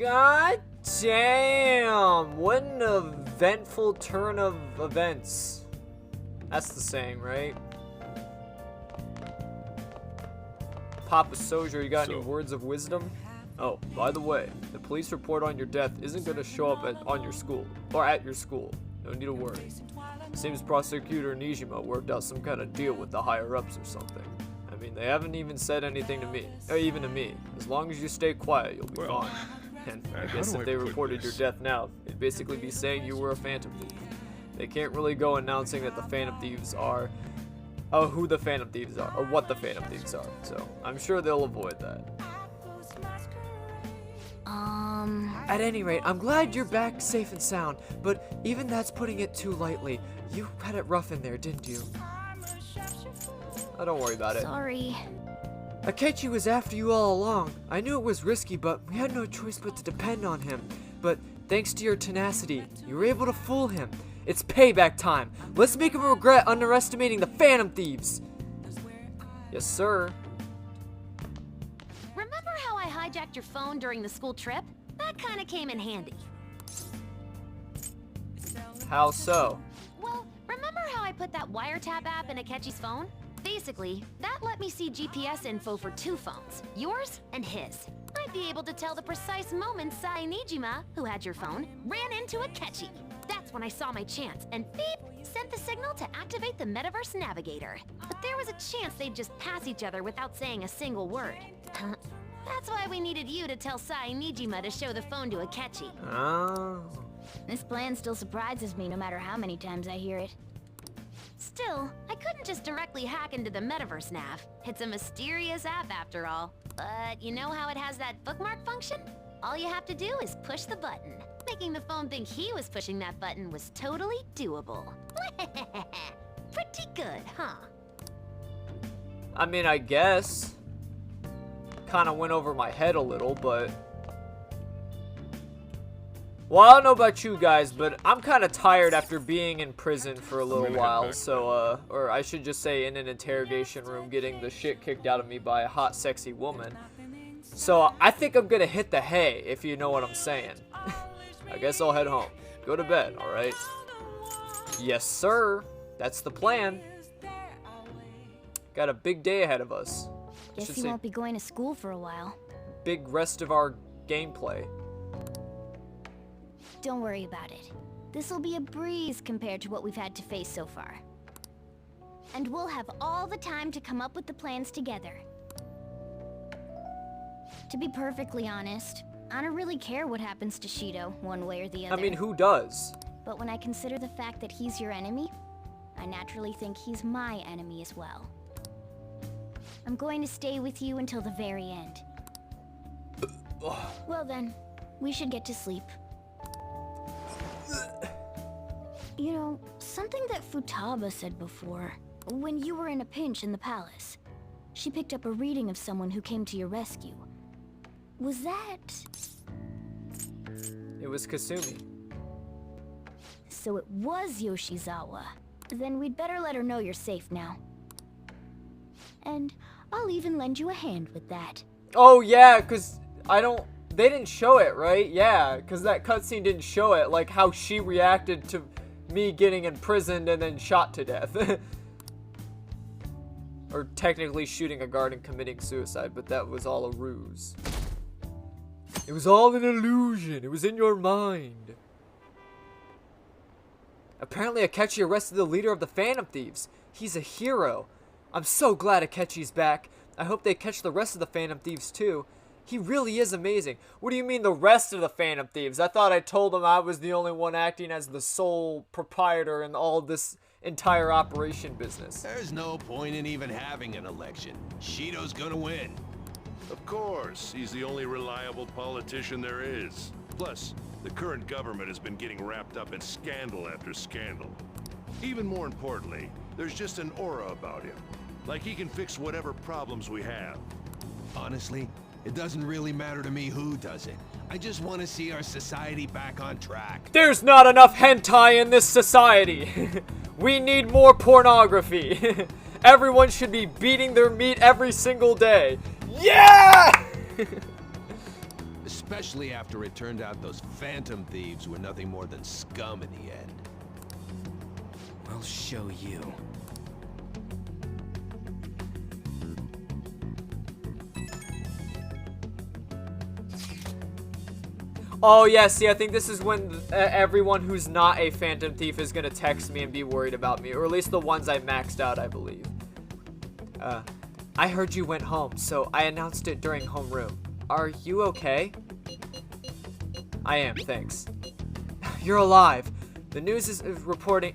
God damn! What an eventful turn of events. That's the saying, right? Papa Sojo, you got any words of wisdom? Oh, by the way, the police report on your death isn't going to show up at your school. No need to worry. Seems Prosecutor Nijima worked out some kind of deal with the higher-ups or something. I mean, they haven't even said anything to me, even to me. As long as you stay quiet, you'll be fine. And I guess if they reported your death now, it'd basically be saying you were a Phantom Thief. They can't really go announcing that the Phantom Thieves are, who the Phantom Thieves are, or what the Phantom Thieves are. So, I'm sure they'll avoid that. At any rate, I'm glad you're back safe and sound, but even that's putting it too lightly. You had it rough in there, didn't you? Oh, don't worry about it. Sorry. Akechi was after you all along. I knew it was risky, but we had no choice but to depend on him. But thanks to your tenacity, you were able to fool him. It's payback time. Let's make him regret underestimating the Phantom Thieves. Yes, sir. Remember how I hijacked your phone during the school trip? That kind of came in handy. How so? Well, remember how I put that wiretap app in Akechi's phone? Basically, that let me see GPS info for two phones, yours and his. I'd be able to tell the precise moment Sai Nijima, who had your phone, ran into Akechi. That's when I saw my chance, and beep, sent the signal to activate the Metaverse Navigator. But there was a chance they'd just pass each other without saying a single word. That's why we needed you to tell Sai Nijima to show the phone to Akechi. Oh. This plan still surprises me no matter how many times I hear it. Still, I couldn't just directly hack into the Metaverse Nav. It's a mysterious app after all. But you know how it has that bookmark function? All you have to do is push the button. Making the phone think he was pushing that button was totally doable. Pretty good, huh? I mean, I guess. Kind of went over my head a little, but... Well, I don't know about you guys, but I'm kind of tired after being in prison for a little while, so, or I should just say in an interrogation room getting the shit kicked out of me by a hot, sexy woman. So, I think I'm gonna hit the hay, if you know what I'm saying. I guess I'll head home. Go to bed, alright? Yes, sir. That's the plan. Got a big day ahead of us. Guess you won't be going to school for a while. Big rest of our gameplay. Don't worry about it. This'll be a breeze compared to what we've had to face so far. And we'll have all the time to come up with the plans together. To be perfectly honest, I don't really care what happens to Shido, one way or the other. I mean, who does? But when I consider the fact that he's your enemy, I naturally think he's my enemy as well. I'm going to stay with you until the very end. Well then, we should get to sleep. You know, something that Futaba said before, when you were in a pinch in the palace, she picked up a reading of someone who came to your rescue. Was that... It was Kasumi. So it was Yoshizawa. Then we'd better let her know you're safe now. And I'll even lend you a hand with that. Oh yeah, cause they didn't show it, right? Yeah, cause that cutscene didn't show it, like how she reacted to me getting imprisoned and then shot to death. Or technically shooting a guard and committing suicide, but that was all a ruse. It was all an illusion. It was in your mind. Apparently Akechi arrested the leader of the Phantom Thieves. He's a hero. I'm so glad Akechi's back. I hope they catch the rest of the Phantom Thieves too. He really is amazing. What do you mean the rest of the Phantom Thieves? I thought I told them I was the only one acting as the sole proprietor in all this entire operation business. There's no point in even having an election. Shido's gonna win. Of course, he's the only reliable politician there is. Plus, the current government has been getting wrapped up in scandal after scandal. Even more importantly, there's just an aura about him. Like he can fix whatever problems we have. Honestly, it doesn't really matter to me who does it. I just want to see our society back on track. There's not enough hentai in this society. We need more pornography. Everyone should be beating their meat every single day. Yeah! Especially after it turned out those phantom thieves were nothing more than scum in the end. I'll show you. Oh yeah, see, I think this is when everyone who's not a phantom thief is gonna text me and be worried about me, or at least the ones I maxed out, I believe. I heard you went home, so I announced it during homeroom. Are you okay? I am, thanks. You're alive. The news is reporting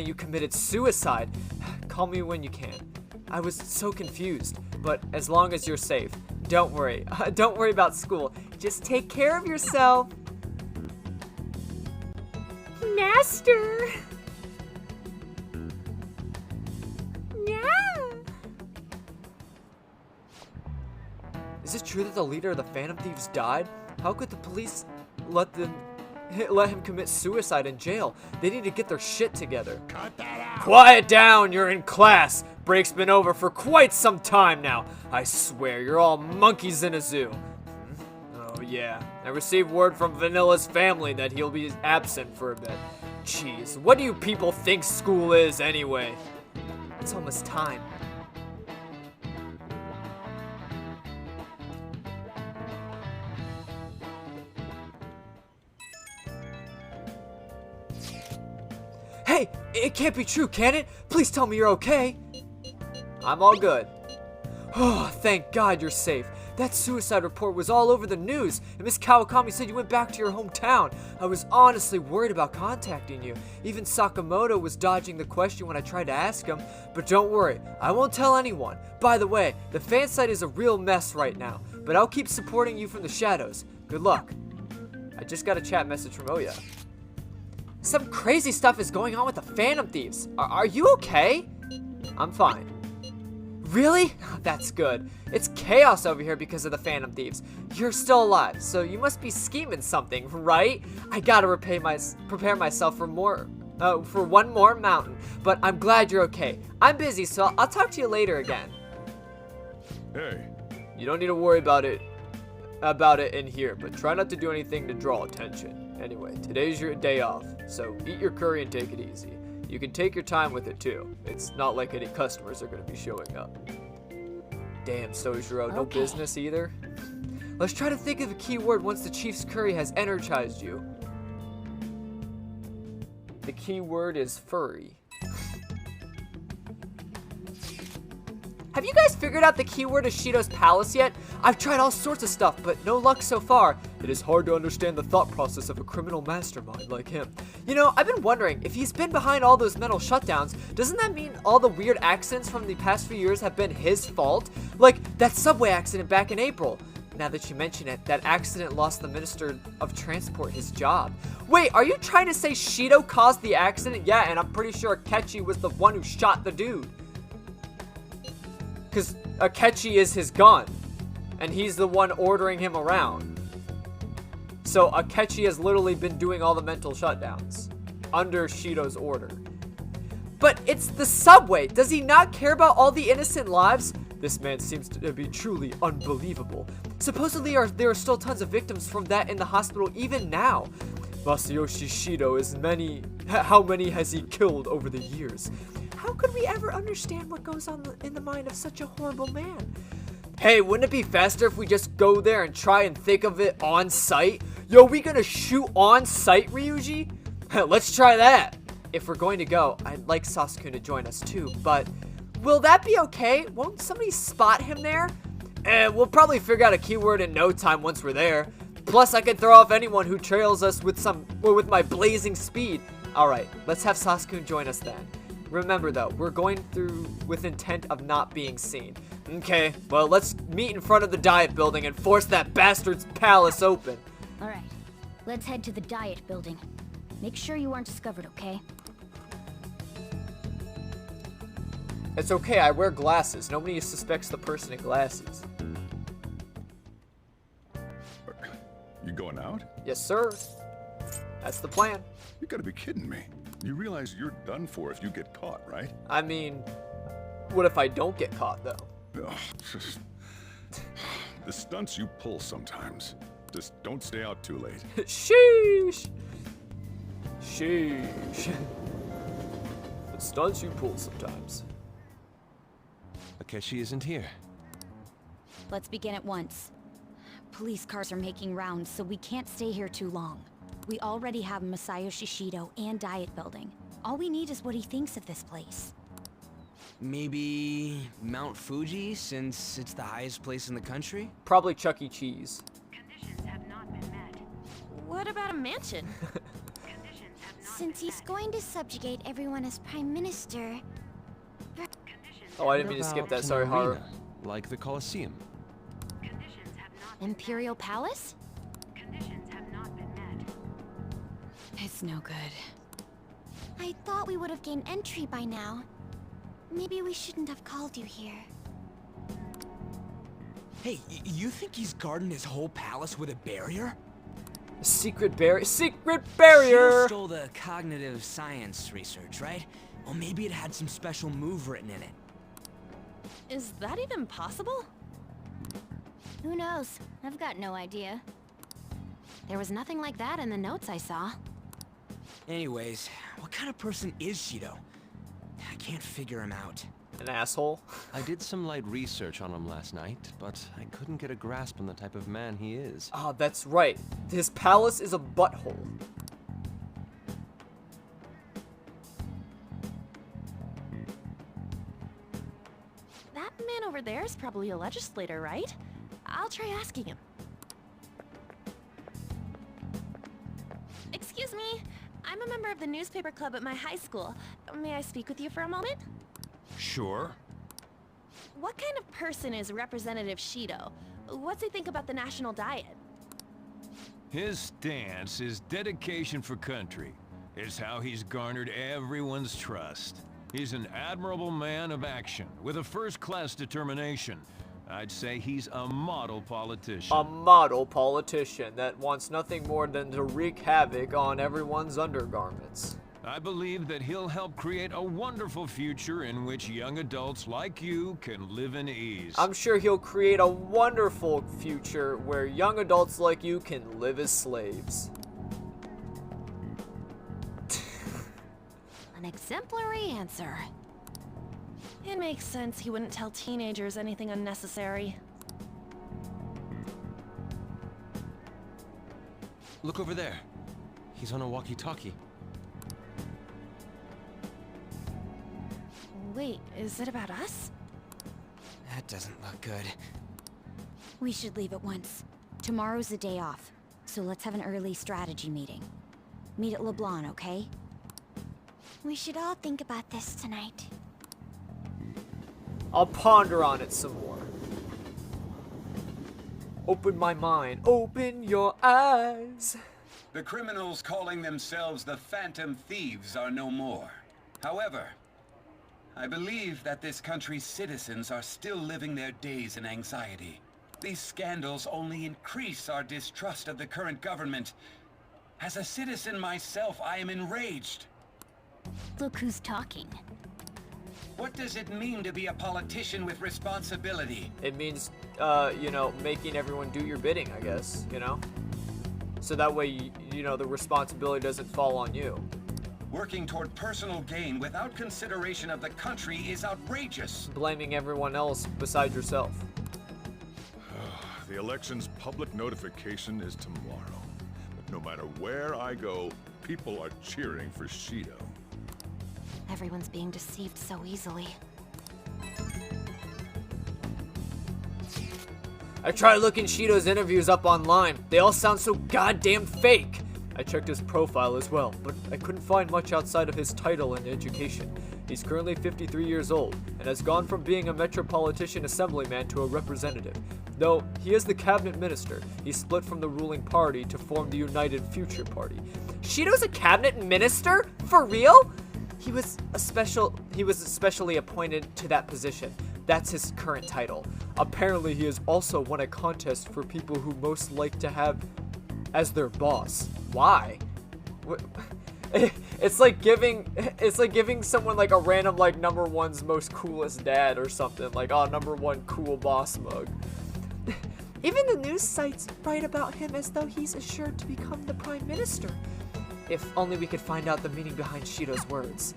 you committed suicide. Call me when you can. I was so confused, but as long as you're safe, don't worry. Don't worry about school. Just take care of yourself. Master. Yeah. Is it true that the leader of the Phantom Thieves died? How could the police let him commit suicide in jail? They need to get their shit together. Cut that out! Quiet down, you're in class. Break's been over for quite some time now. I swear, you're all monkeys in a zoo. Oh yeah, I received word from Vanilla's family that he'll be absent for a bit. Jeez, what do you people think school is anyway? It's almost time. Hey, it can't be true, can it? Please tell me you're okay. I'm all good. Oh, thank God you're safe. That suicide report was all over the news, and Miss Kawakami said you went back to your hometown. I was honestly worried about contacting you. Even Sakamoto was dodging the question when I tried to ask him. But don't worry, I won't tell anyone. By the way, the fan site is a real mess right now, but I'll keep supporting you from the shadows. Good luck. I just got a chat message from Oya. Some crazy stuff is going on with the Phantom Thieves. Are you okay? I'm fine. Really? That's good. It's chaos over here because of the Phantom Thieves. You're still alive, so you must be scheming something, right? I gotta prepare myself for one more mountain. But I'm glad you're okay. I'm busy, so I'll talk to you later again. Hey. You don't need to worry about it in here, but try not to do anything to draw attention. Anyway, today's your day off, so eat your curry and take it easy. You can take your time with it too. It's not like any customers are going to be showing up. Damn, Sojiro, no business either. Let's try to think of a keyword once the Chief's curry has energized you. The keyword is furry. Have you guys figured out the keyword of Shido's palace yet? I've tried all sorts of stuff, but no luck so far. It is hard to understand the thought process of a criminal mastermind like him. You know, I've been wondering, if he's been behind all those mental shutdowns, doesn't that mean all the weird accidents from the past few years have been his fault? Like, that subway accident back in April. Now that you mention it, that accident lost the Minister of Transport his job. Wait, are you trying to say Shido caused the accident? Yeah, and I'm pretty sure Akechi was the one who shot the dude. Because Akechi is his gun, and he's the one ordering him around. So Akechi has literally been doing all the mental shutdowns under Shido's order. But it's the subway. Does he not care about all the innocent lives? This man seems to be truly unbelievable. Supposedly there are still tons of victims from that in the hospital even now. Masayoshi Shido is many. How many has he killed over the years? How could we ever understand what goes on in the mind of such a horrible man? Hey, wouldn't it be faster if we just go there and try and think of it on site? Yo, we gonna shoot on site, Ryuji? Let's try that. If we're going to go, I'd like Sasuke to join us too, but will that be okay? Won't somebody spot him there? We'll probably figure out a keyword in no time once we're there. Plus, I can throw off anyone who trails us with my blazing speed. Alright, let's have Sasuke join us then. Remember though, we're going through with intent of not being seen. Okay, well let's meet in front of the Diet Building and force that bastard's palace open. Alright, let's head to the Diet Building. Make sure you aren't discovered, okay? It's okay, I wear glasses. Nobody suspects the person in glasses. You going out? Yes, sir. That's the plan. You gotta be kidding me. You realize you're done for if you get caught, right? I mean, what if I don't get caught, though? Ugh, just... The stunts you pull sometimes. Just don't stay out too late. Sheesh. Sheesh. The stunts you pull sometimes. Akechi isn't here. Let's begin at once. Police cars are making rounds, so we can't stay here too long. We already have Masayo Shishido and Diet Building. All we need is what he thinks of this place. Maybe Mount Fuji, since it's the highest place in the country? Probably Chuck E. Cheese. Conditions have not been met. What about a mansion? Conditions have not Since he's going to subjugate everyone as Prime Minister, Oh, I didn't mean to skip that. Sorry, Haru. Like the Colosseum. Conditions have not Imperial Palace? Conditions have not been met. It's no good. I thought we would have gained entry by now. Maybe we shouldn't have called you here. Hey, you think he's guarding his whole palace with a barrier? Secret barrier. Secret Shido barrier. stole the cognitive science research, right? Well, maybe it had some special move written in it. Is that even possible? Who knows? I've got no idea. There was nothing like that in the notes I saw. Anyways, what kind of person is Shido? I can't figure him out. An asshole. I did some light research on him last night, but I couldn't get a grasp on the type of man he is. Ah, that's right. His palace is a butthole. That man over there is probably a legislator, right? I'll try asking him. Excuse me, I'm a member of the newspaper club at my high school. May I speak with you for a moment? Sure. What kind of person is Representative Shido? What's he think about the national diet? His stance, his dedication for country, is how he's garnered everyone's trust. He's an admirable man of action, with a first-class determination. I'd say he's a model politician. A model politician that wants nothing more than to wreak havoc on everyone's undergarments. I believe that he'll help create a wonderful future in which young adults like you can live in ease. I'm sure he'll create a wonderful future where young adults like you can live as slaves. An exemplary answer. It makes sense he wouldn't tell teenagers anything unnecessary. Look over there. He's on a walkie-talkie. Wait, is it about us? That doesn't look good. We should leave at once. Tomorrow's the day off, so let's have an early strategy meeting. Meet at LeBlanc, okay? We should all think about this tonight. I'll ponder on it some more. Open my mind. Open your eyes. The criminals calling themselves the Phantom Thieves are no more. However, I believe that this country's citizens are still living their days in anxiety. These scandals only increase our distrust of the current government. As a citizen myself, I am enraged. Look who's talking. What does it mean to be a politician with responsibility? It means, you know, making everyone do your bidding, I guess, you know? So that way, you know, the responsibility doesn't fall on you. Working toward personal gain without consideration of the country is outrageous. Blaming everyone else besides yourself. The election's public notification is tomorrow. But no matter where I go, people are cheering for Shido. Everyone's being deceived so easily. I tried looking Shido's interviews up online. They all sound so goddamn fake. I checked his profile as well, but I couldn't find much outside of his title and education. He's currently 53 years old, and has gone from being a metropolitan assemblyman to a representative. Though he is the cabinet minister, he split from the ruling party to form the United Future Party. Shido's a cabinet minister? For real? He was especially appointed to that position. That's his current title. Apparently he has also won a contest for people who most like to have as their boss. Why? It's like giving someone like a random like #1's most coolest dad or something, like, oh, #1 cool boss mug. Even the news sites write about him as though he's assured to become the Prime Minister. If only we could find out the meaning behind Shido's words.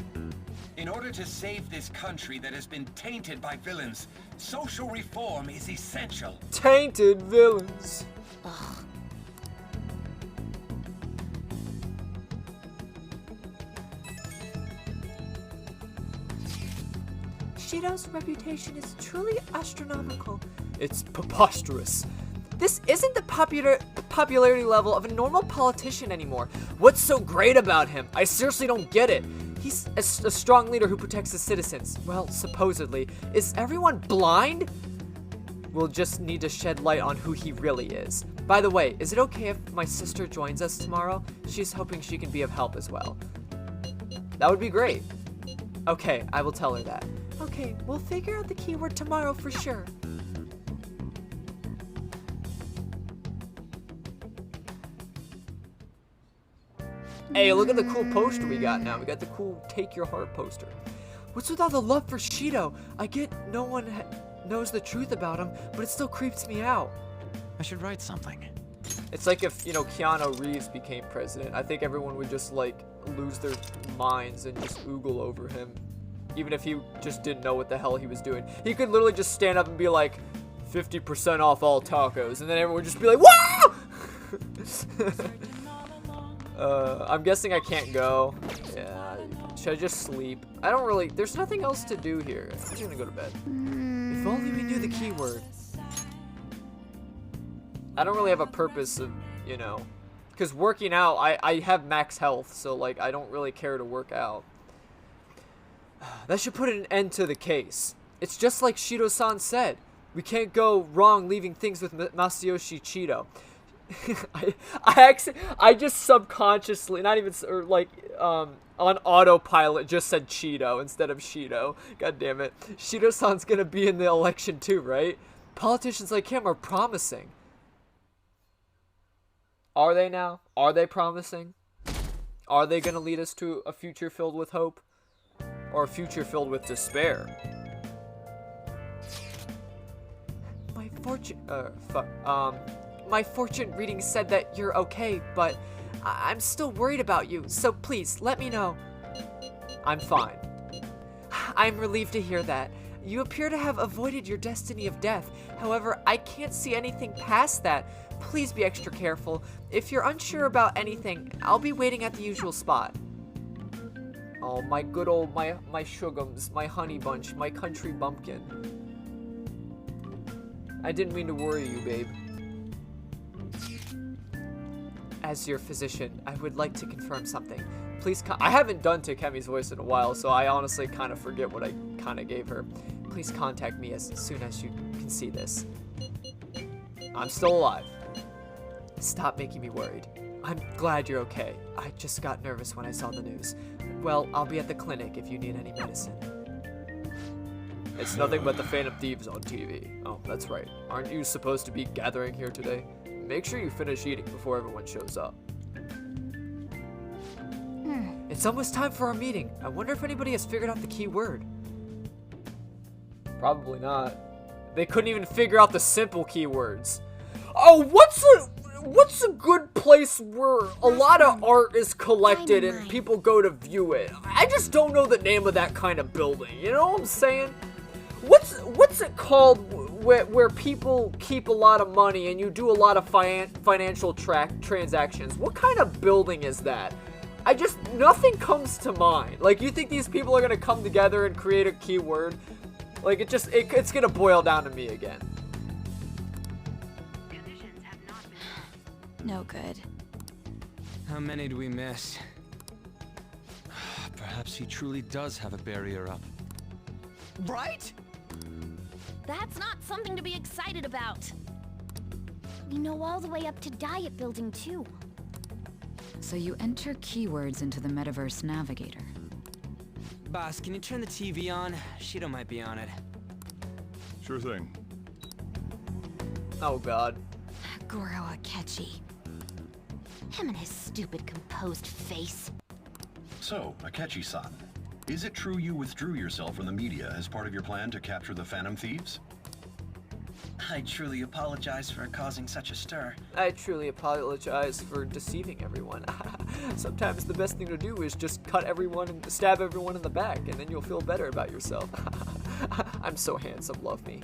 In order to save this country that has been tainted by villains, social reform is essential. Tainted villains. Ugh. Shido's reputation is truly astronomical. It's preposterous. This isn't the popularity level of a normal politician anymore. What's so great about him? I seriously don't get it. He's a strong leader who protects the citizens. Well, supposedly. Is everyone blind? We'll just need to shed light on who he really is. By the way, is it okay if my sister joins us tomorrow? She's hoping she can be of help as well. That would be great. Okay, I will tell her that. Okay, we'll figure out the keyword tomorrow for sure. Hey, look at the cool poster we got now. We got the cool Take Your Heart poster. What's with all the love for Shido? I get no one knows the truth about him, but it still creeps me out. I should write something. It's like if, you know, Keanu Reeves became president. I think everyone would just, like, lose their minds and just oogle over him. Even if he just didn't know what the hell he was doing. He could literally just stand up and be like, 50% off all tacos. And then everyone would just be like, whoa! I'm guessing I can't go. Yeah, should I just sleep? I don't really, there's nothing else to do here. I'm just gonna go to bed. If only we knew the keyword. I don't really have a purpose of, you know, because working out, I have max health, so like I don't really care to work out. That should put an end to the case. It's just like Shido-san said. We can't go wrong leaving things with Masayoshi Shido. I just subconsciously, not even, or like, on autopilot just said Cheeto instead of Shido. God damn it. Shido-san's gonna be in the election too, right? Politicians like him are promising. Are they now? Are they promising? Are they gonna lead us to a future filled with hope? Or a future filled with despair? My fortune reading said that you're okay, but I'm still worried about you, so please, let me know. I'm fine. I'm relieved to hear that. You appear to have avoided your destiny of death. However, I can't see anything past that. Please be extra careful. If you're unsure about anything, I'll be waiting at the usual spot. Oh, my good old, my sugums, my honey bunch, my country bumpkin. I didn't mean to worry you, babe. As your physician, I would like to confirm something. Please I haven't done Takemi's voice in a while, so I honestly kind of forget what I kind of gave her. Please contact me as soon as you can see this. I'm still alive. Stop making me worried. I'm glad you're okay. I just got nervous when I saw the news. Well, I'll be at the clinic if you need any medicine. It's nothing but the Phantom Thieves on TV. Oh, that's right. Aren't you supposed to be gathering here today? Make sure you finish eating before everyone shows up. It's almost time for our meeting. I wonder if anybody has figured out the key word. Probably not. They couldn't even figure out the simple keywords. Oh, what's a good place where a lot of art is collected and people go to view it? I just don't know the name of that kind of building. You know what I'm saying? What's it called where people keep a lot of money and you do a lot of financial transactions? What kind of building is that? Nothing comes to mind. Like, you think these people are gonna come together and create a keyword? Like, it's gonna boil down to me again. No good. How many do we miss? Perhaps he truly does have a barrier up. Right? That's not something to be excited about. We know all the way up to Diet Building, too. So you enter keywords into the Metaverse Navigator. Boss, can you turn the TV on? Shido might be on it. Sure thing. Oh, God. Goro Akechi. Him and his stupid composed face. So, Akechi-san, is it true you withdrew yourself from the media as part of your plan to capture the Phantom Thieves? I truly apologize for causing such a stir. I truly apologize for deceiving everyone. Sometimes the best thing to do is just cut everyone and stab everyone in the back, and then you'll feel better about yourself. I'm so handsome, love me.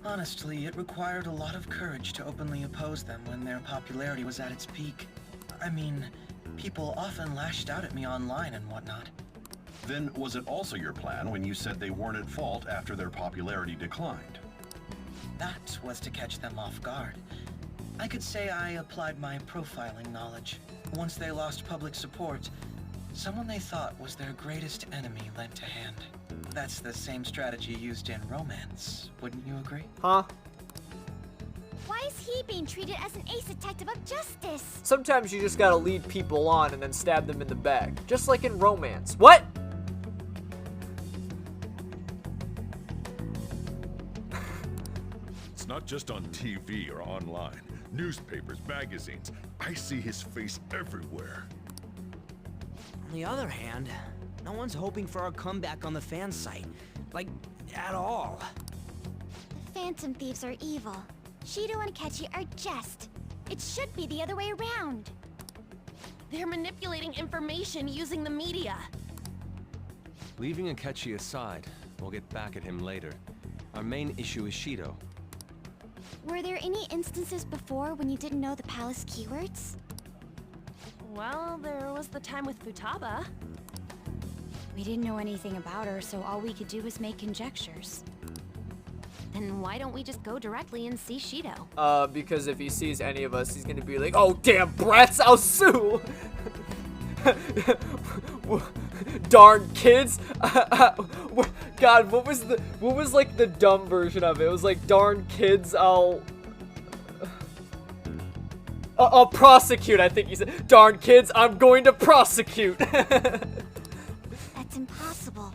Honestly, it required a lot of courage to openly oppose them when their popularity was at its peak. I mean, people often lashed out at me online and whatnot. Then was it also your plan when you said they weren't at fault after their popularity declined? That was to catch them off guard. I could say I applied my profiling knowledge. Once they lost public support, someone they thought was their greatest enemy lent a hand. That's the same strategy used in romance, wouldn't you agree? Huh? Why is he being treated as an ace detective of justice? Sometimes you just gotta lead people on and then stab them in the back. Just like in romance. What? It's not just on TV or online. Newspapers, magazines. I see his face everywhere. On the other hand, no one's hoping for our comeback on the fan site. Like, at all. The Phantom Thieves are evil. Shido and Akechi are just. It should be the other way around. They're manipulating information using the media. Leaving Akechi aside, we'll get back at him later. Our main issue is Shido. Were there any instances before when you didn't know the palace keywords? Well, there was the time with Futaba. We didn't know anything about her, so all we could do was make conjectures. Then why don't we just go directly and see Shido? Because if he sees any of us, he's gonna be like, "Oh damn, brats, I'll sue!" Darn kids! God, what was like the dumb version of it? It was like, "Darn kids, I'll prosecute." I think he said, "Darn kids, I'm going to prosecute." That's impossible.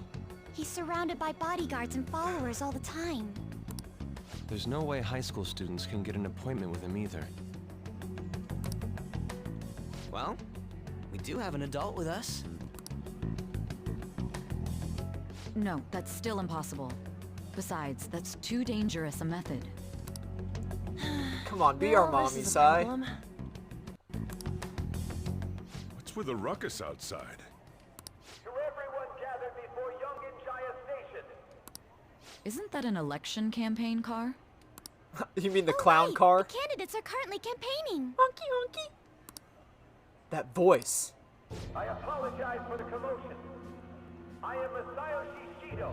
He's surrounded by bodyguards and followers all the time. There's no way high school students can get an appointment with him either. Well, we do have an adult with us. No, that's still impossible. Besides, that's too dangerous a method. Come on, be our mommy, Sai. What's with the ruckus outside? To everyone gathered before Yongen Jaya Station. Isn't that an election campaign car? You mean the clown car? The candidates are currently campaigning. Honky honky. That voice. I apologize for the commotion. I am Masayoshi Shido.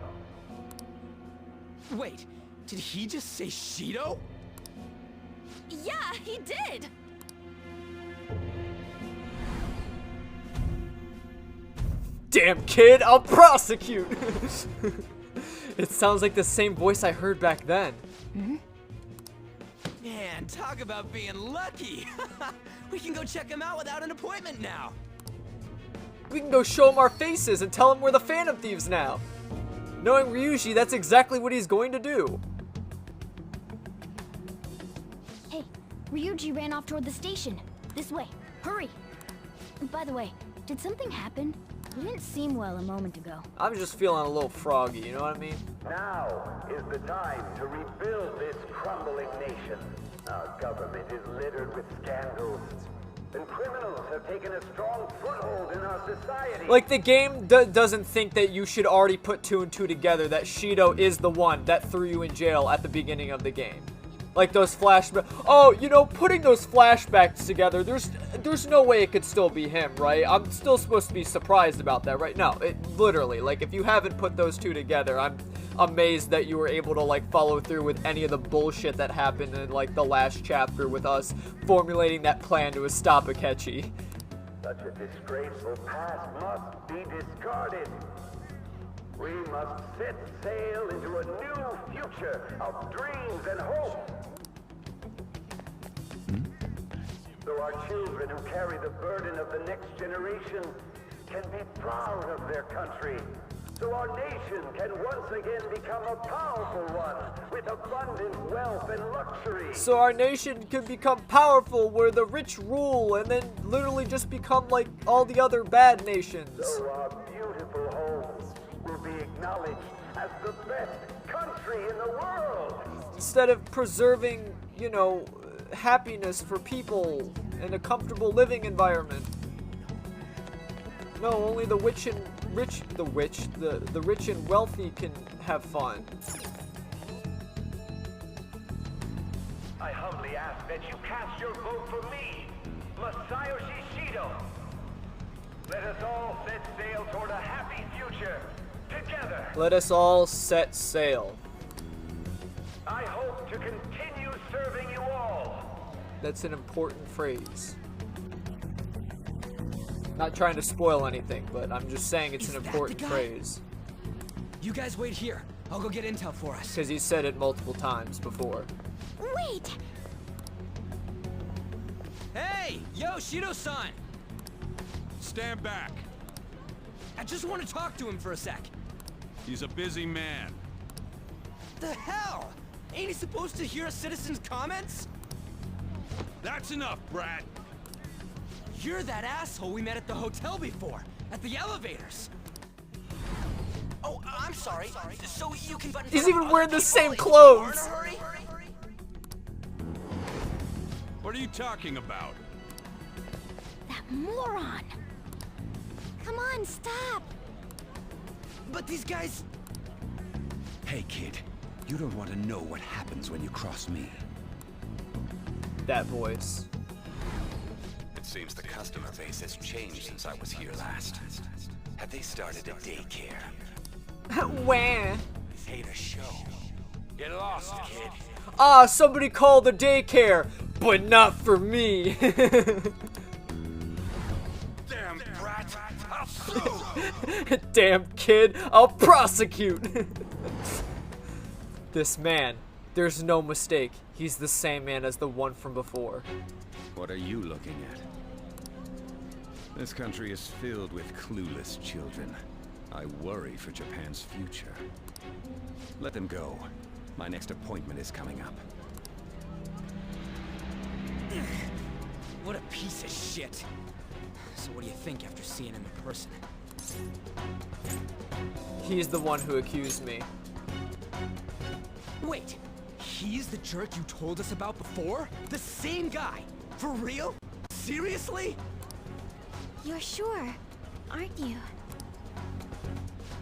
Wait, did he just say Shido? Yeah, he did! Damn kid, I'll prosecute! It sounds like the same voice I heard back then. Man, talk about being lucky! We can go check him out without an appointment now! We can go show him our faces and tell him we're the Phantom Thieves now. Knowing Ryuji, that's exactly what he's going to do. Hey, Ryuji ran off toward the station. This way. Hurry! By the way, did something happen? You didn't seem well a moment ago. I'm just feeling a little froggy, you know what I mean? Now is the time to rebuild this crumbling nation. Our government is littered with scandals, and criminals have taken a strong foothold in our society. Like, the game doesn't think that you should already put two and two together, that Shido is the one that threw you in jail at the beginning of the game. Like those flashbacks. Oh, you know, putting those flashbacks together, there's no way it could still be him, right? I'm still supposed to be surprised about that, right? No, it literally, like, if you haven't put those two together, I'm amazed that you were able to, like, follow through with any of the bullshit that happened in, like, the last chapter with us formulating that plan to stop Akechi. Such a disgraceful past must be discarded. We must set sail into a new future of dreams and hope. So our children who carry the burden of the next generation can be proud of their country. So our nation can once again become a powerful one with abundant wealth and luxury. So our nation can become powerful where the rich rule and then literally just become like all the other bad nations. So our beautiful homes will be acknowledged as the best country in the world. instead of preserving, you know, happiness for people and a comfortable living environment. No, only the rich and wealthy can have fun. I humbly ask that you cast your vote for me, Masayoshi Shido. Let us all set sail toward a happy future, together. Let us all set sail. I hope to continue serving you all. That's an important phrase. Not trying to spoil anything, but I'm just saying it's an important phrase. You guys wait here. I'll go get intel for us. Because he said it multiple times before. Wait! Hey! Yo, Shido-san! Stand back. I just want to talk to him for a sec. He's a busy man. The hell? Ain't he supposed to hear a citizen's comments? That's enough, brat. You're that asshole we met at the hotel before, at the elevators. Oh, I'm sorry. So you can button. He's even wearing the same clothes. What are you talking about? That moron! Come on, stop! But these guys... Hey, kid. You don't want to know what happens when you cross me. That voice. It seems the customer base has changed since I was here last. Have they started a daycare? Where? Hate a show. Get lost, kid. Ah, somebody call the daycare, but not for me. Damn brat! I'll sue! Damn kid, I'll prosecute. This man, there's no mistake. He's the same man as the one from before. What are you looking at? This country is filled with clueless children. I worry for Japan's future. Let them go. My next appointment is coming up. What a piece of shit. So what do you think after seeing him in person? He's the one who accused me. Wait, he's the jerk you told us about before? The same guy? For real? Seriously? You're sure, aren't you?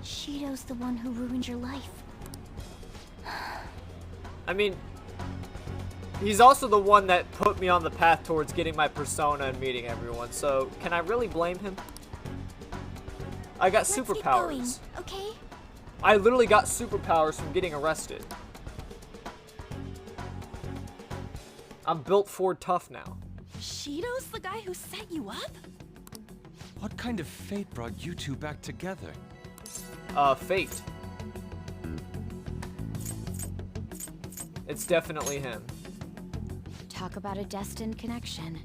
Shido's the one who ruined your life. I mean, he's also the one that put me on the path towards getting my persona and meeting everyone, so can I really blame him? I got superpowers. Okay? I literally got superpowers from getting arrested. I'm built Ford tough now. Shido's the guy who set you up? What kind of fate brought you two back together? Fate. It's definitely him. Talk about a destined connection.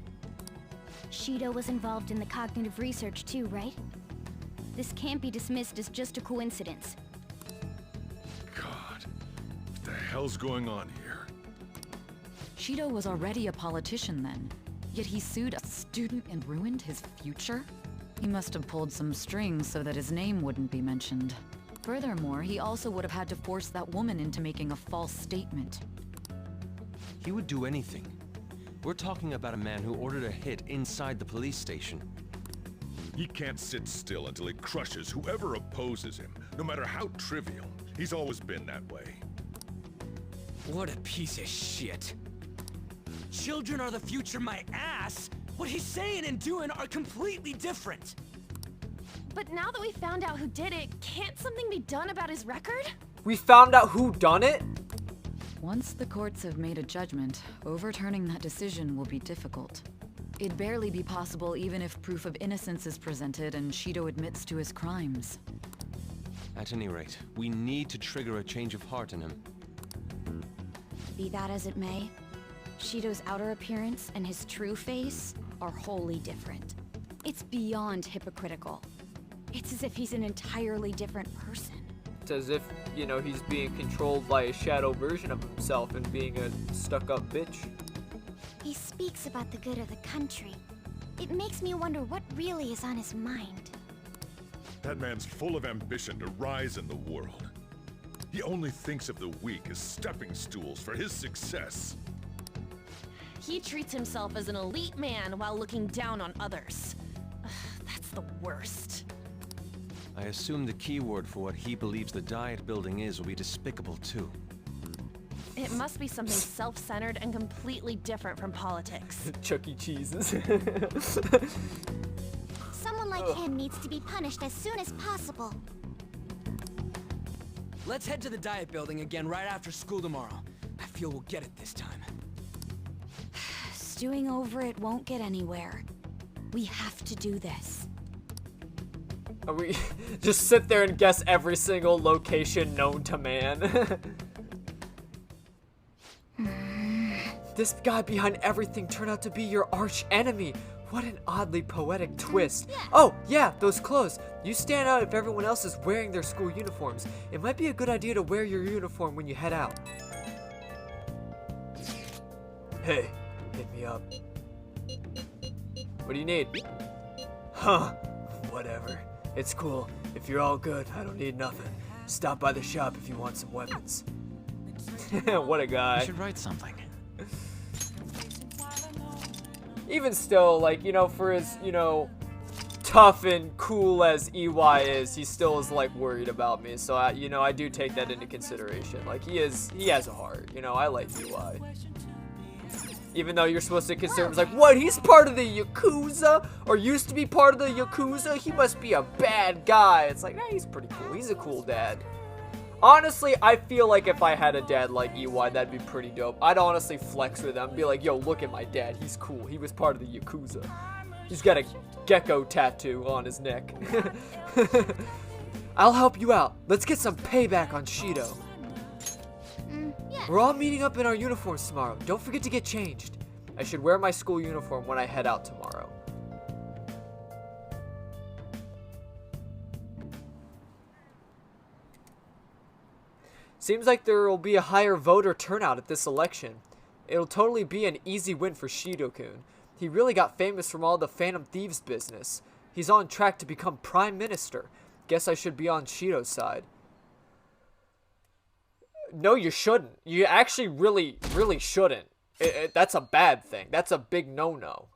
Shido was involved in the cognitive research too, right? This can't be dismissed as just a coincidence. God, what the hell's going on here? Shido was already a politician then, yet he sued a student and ruined his future? He must have pulled some strings so that his name wouldn't be mentioned. Furthermore, he also would have had to force that woman into making a false statement. He would do anything. We're talking about a man who ordered a hit inside the police station. He can't sit still until he crushes whoever opposes him, no matter how trivial. He's always been that way. What a piece of shit. Children are the future, my ass! What he's saying and doing are completely different! But now that we found out who did it, can't something be done about his record? We found out who done it? Once the courts have made a judgment, overturning that decision will be difficult. It'd barely be possible even if proof of innocence is presented and Shido admits to his crimes. At any rate, we need to trigger a change of heart in him. Be that as it may, Shido's outer appearance and his true face are wholly different. It's beyond hypocritical. It's as if he's an entirely different person. It's as if, you know, he's being controlled by a shadow version of himself and being a stuck-up bitch. He speaks about the good of the country. It makes me wonder what really is on his mind. That man's full of ambition to rise in the world. He only thinks of the weak as stepping stools for his success. He treats himself as an elite man while looking down on others. Ugh, that's the worst. I assume the keyword for what he believes the Diet Building is will be despicable too. It must be something self-centered and completely different from politics. Chuck E. Cheese's. Someone like him needs to be punished as soon as possible. Let's head to the Diet Building again right after school tomorrow. I feel we'll get it this time. Stewing over it won't get anywhere. We have to do this. Are we just sit there and guess every single location known to man? This guy behind everything turned out to be your arch enemy. What an oddly poetic twist. Oh, yeah, those clothes. You stand out if everyone else is wearing their school uniforms. It might be a good idea to wear your uniform when you head out. Hey, hit me up. What do you need? Huh, whatever. It's cool. If you're all good, I don't need nothing. Stop by the shop if you want some weapons. What a guy. You should write something. Even still, like, you know, for as, you know, tough and cool as EY is, he still is, like, worried about me. So, you know, I do take that into consideration. Like, he has a heart. You know, I like EY. Even though you're supposed to consider him as like, what, he's part of the Yakuza? Or used to be part of the Yakuza? He must be a bad guy. It's like, nah, he's pretty cool. He's a cool dad. Honestly, I feel like if I had a dad like EY, that'd be pretty dope. I'd honestly flex with him. Be like, yo, look at my dad. He's cool. He was part of the Yakuza. He's got a gecko tattoo on his neck. I'll help you out. Let's get some payback on Shido. We're all meeting up in our uniforms tomorrow. Don't forget to get changed. I should wear my school uniform when I head out tomorrow. Seems like there will be a higher voter turnout at this election. It'll totally be an easy win for Shido-kun. He really got famous from all the Phantom Thieves business. He's on track to become Prime Minister. Guess I should be on Shido's side. No, you shouldn't. You actually really shouldn't. That's a bad thing. That's a big no-no.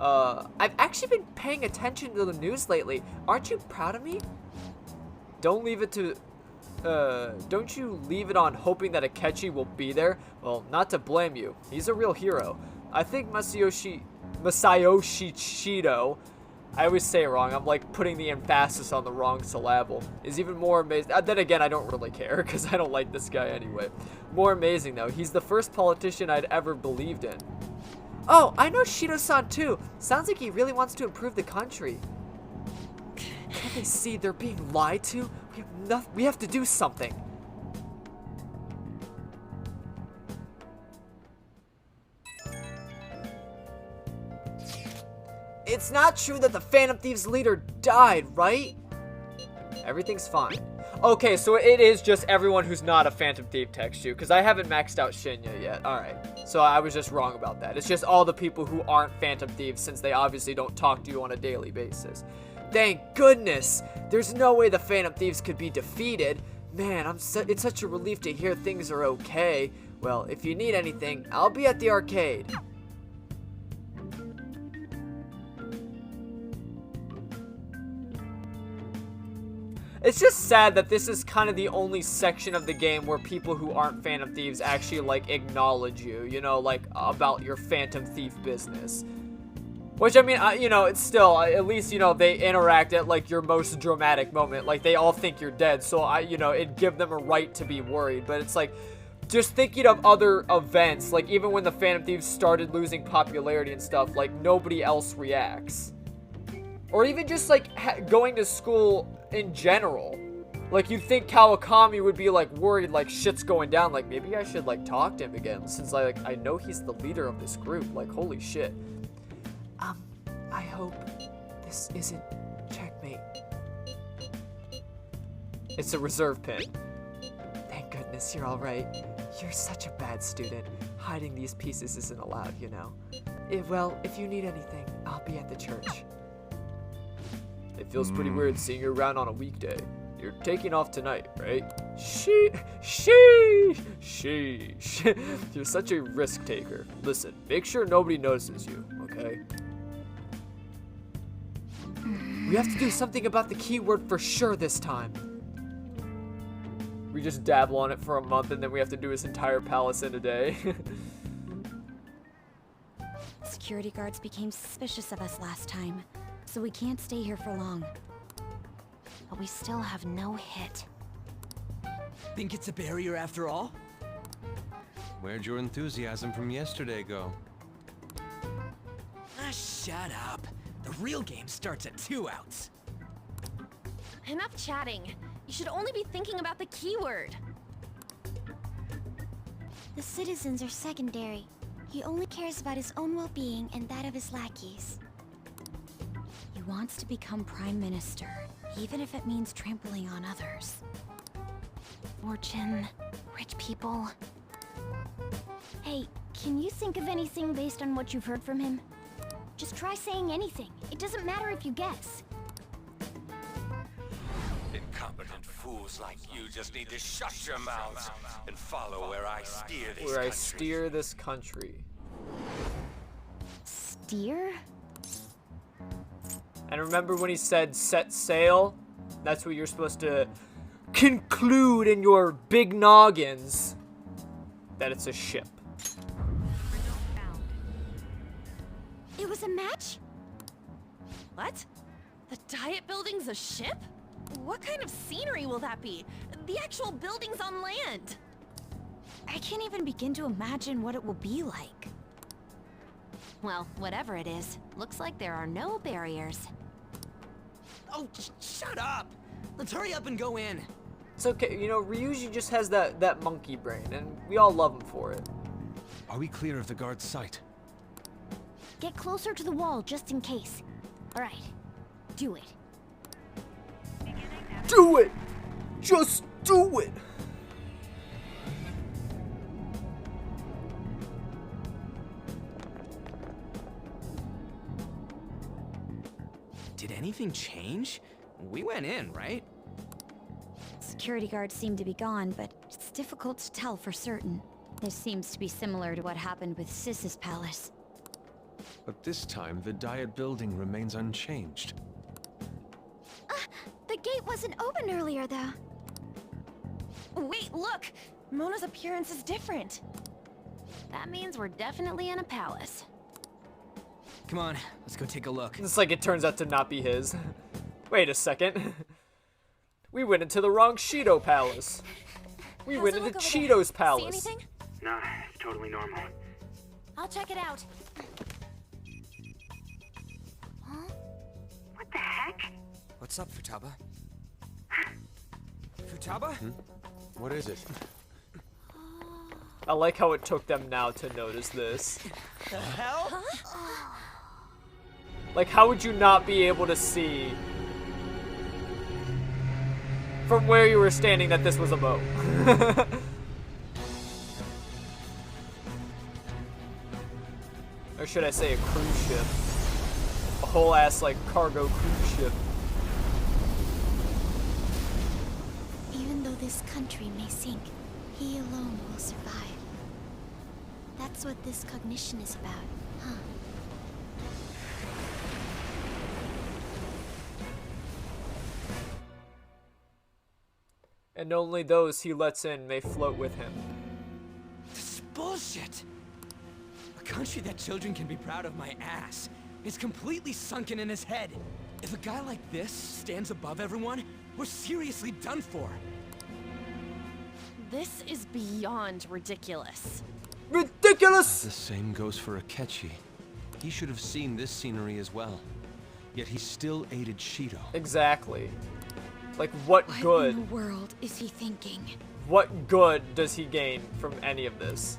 I've actually been paying attention to the news lately. Aren't you proud of me? Don't you leave it on hoping that Akechi will be there? Well, not to blame you. He's a real hero. I think Masayoshi Shido, I always say it wrong. I'm like putting the emphasis on the wrong syllable. Is even more amazing. Then again, I don't really care because I don't like this guy anyway. More amazing though. He's the first politician I'd ever believed in. Oh, I know Shido-san too. Sounds like he really wants to improve the country. Can't they see they're being lied to? We have to do something. It's not true that the Phantom Thieves leader died, right? Everything's fine. Okay, so it is just everyone who's not a Phantom Thief text you, because I haven't maxed out Shinya yet. Alright, so I was just wrong about that. It's just all the people who aren't Phantom Thieves, since they obviously don't talk to you on a daily basis. Thank goodness! There's no way the Phantom Thieves could be defeated. Man, it's such a relief to hear things are okay. Well, if you need anything, I'll be at the arcade. It's just sad that this is kind of the only section of the game where people who aren't Phantom Thieves actually, like, acknowledge you, you know, like, about your Phantom Thief business. Which, I mean, you know, it's still, at least, you know, they interact at, like, your most dramatic moment. Like, they all think you're dead, so, you know, it'd give them a right to be worried. But it's like, just thinking of other events, like, even when the Phantom Thieves started losing popularity and stuff, like, nobody else reacts. Or even just, like, going to school in general. Like, you'd think Kawakami would be, like, worried, like, shit's going down. Like, maybe I should, like, talk to him again, since, like, I know he's the leader of this group. Like, holy shit. I hope this isn't checkmate. It's a reserve pin. Thank goodness you're alright. You're such a bad student. Hiding these pieces isn't allowed, you know. Well, if you need anything, I'll be at the church. It feels pretty weird seeing you around on a weekday. You're taking off tonight, right? Sheesh. You're such a risk taker. Listen, make sure nobody notices you, okay? We have to do something about the keyword for sure this time. We just dabble on it for a month and then we have to do his entire palace in a day. Security guards became suspicious of us last time, so we can't stay here for long. But we still have no hit. Think it's a barrier after all? Where'd your enthusiasm from yesterday go? Ah, shut up. The real game starts at 2 outs. Enough chatting. You should only be thinking about the keyword. The citizens are secondary. He only cares about his own well-being and that of his lackeys. He wants to become Prime Minister, even if it means trampling on others. Fortune, rich people. Hey, can you think of anything based on what you've heard from him? Just try saying anything. It doesn't matter if you guess. Incompetent fools like you just need to shut your mouths and follow where I steer this country. Where I steer this country. Steer? And remember when he said set sail? That's what you're supposed to conclude in your big noggins. That it's a ship. It was a match? What? The Diet Building's a ship? What kind of scenery will that be? The actual building's on land. I can't even begin to imagine what it will be like. Well, whatever it is, looks like there are no barriers. Oh, shut up! Let's hurry up and go in. It's okay, you know, Ryuji just has that monkey brain, and we all love him for it. Are we clear of the guard's sight? Get closer to the wall just in case. Alright, do it. Do it! Just do it! Did anything change? We went in, right? Security guards seem to be gone, but it's difficult to tell for certain. This seems to be similar to what happened with Sis's palace. But this time, the Diet Building remains unchanged. The gate wasn't open earlier, though. Wait, look! Mona's appearance is different. That means we're definitely in a palace. Come on, let's go take a look. It's like it turns out to not be his. Wait a second. We went into the wrong Shido palace. We went into Cheeto's palace. See anything? Nah, it's totally normal. I'll check it out. Huh? What the heck? What's up, Futaba? Futaba? What is it? I like how it took them now to notice this. The hell? Huh? Like, how would you not be able to see from where you were standing that this was a boat? Or should I say a cruise ship? A whole ass, like, cargo cruise ship. Even though this country may sink, he alone will survive. That's what this cognition is about, huh? And only those he lets in may float with him. This is bullshit! A country that children can be proud of my ass is completely sunken in his head. If a guy like this stands above everyone, we're seriously done for. This is beyond ridiculous. Ridiculous! The same goes for Akechi. He should have seen this scenery as well. Yet he still aided Shido. Exactly. Like, what good? In the world is he thinking? What good does he gain from any of this?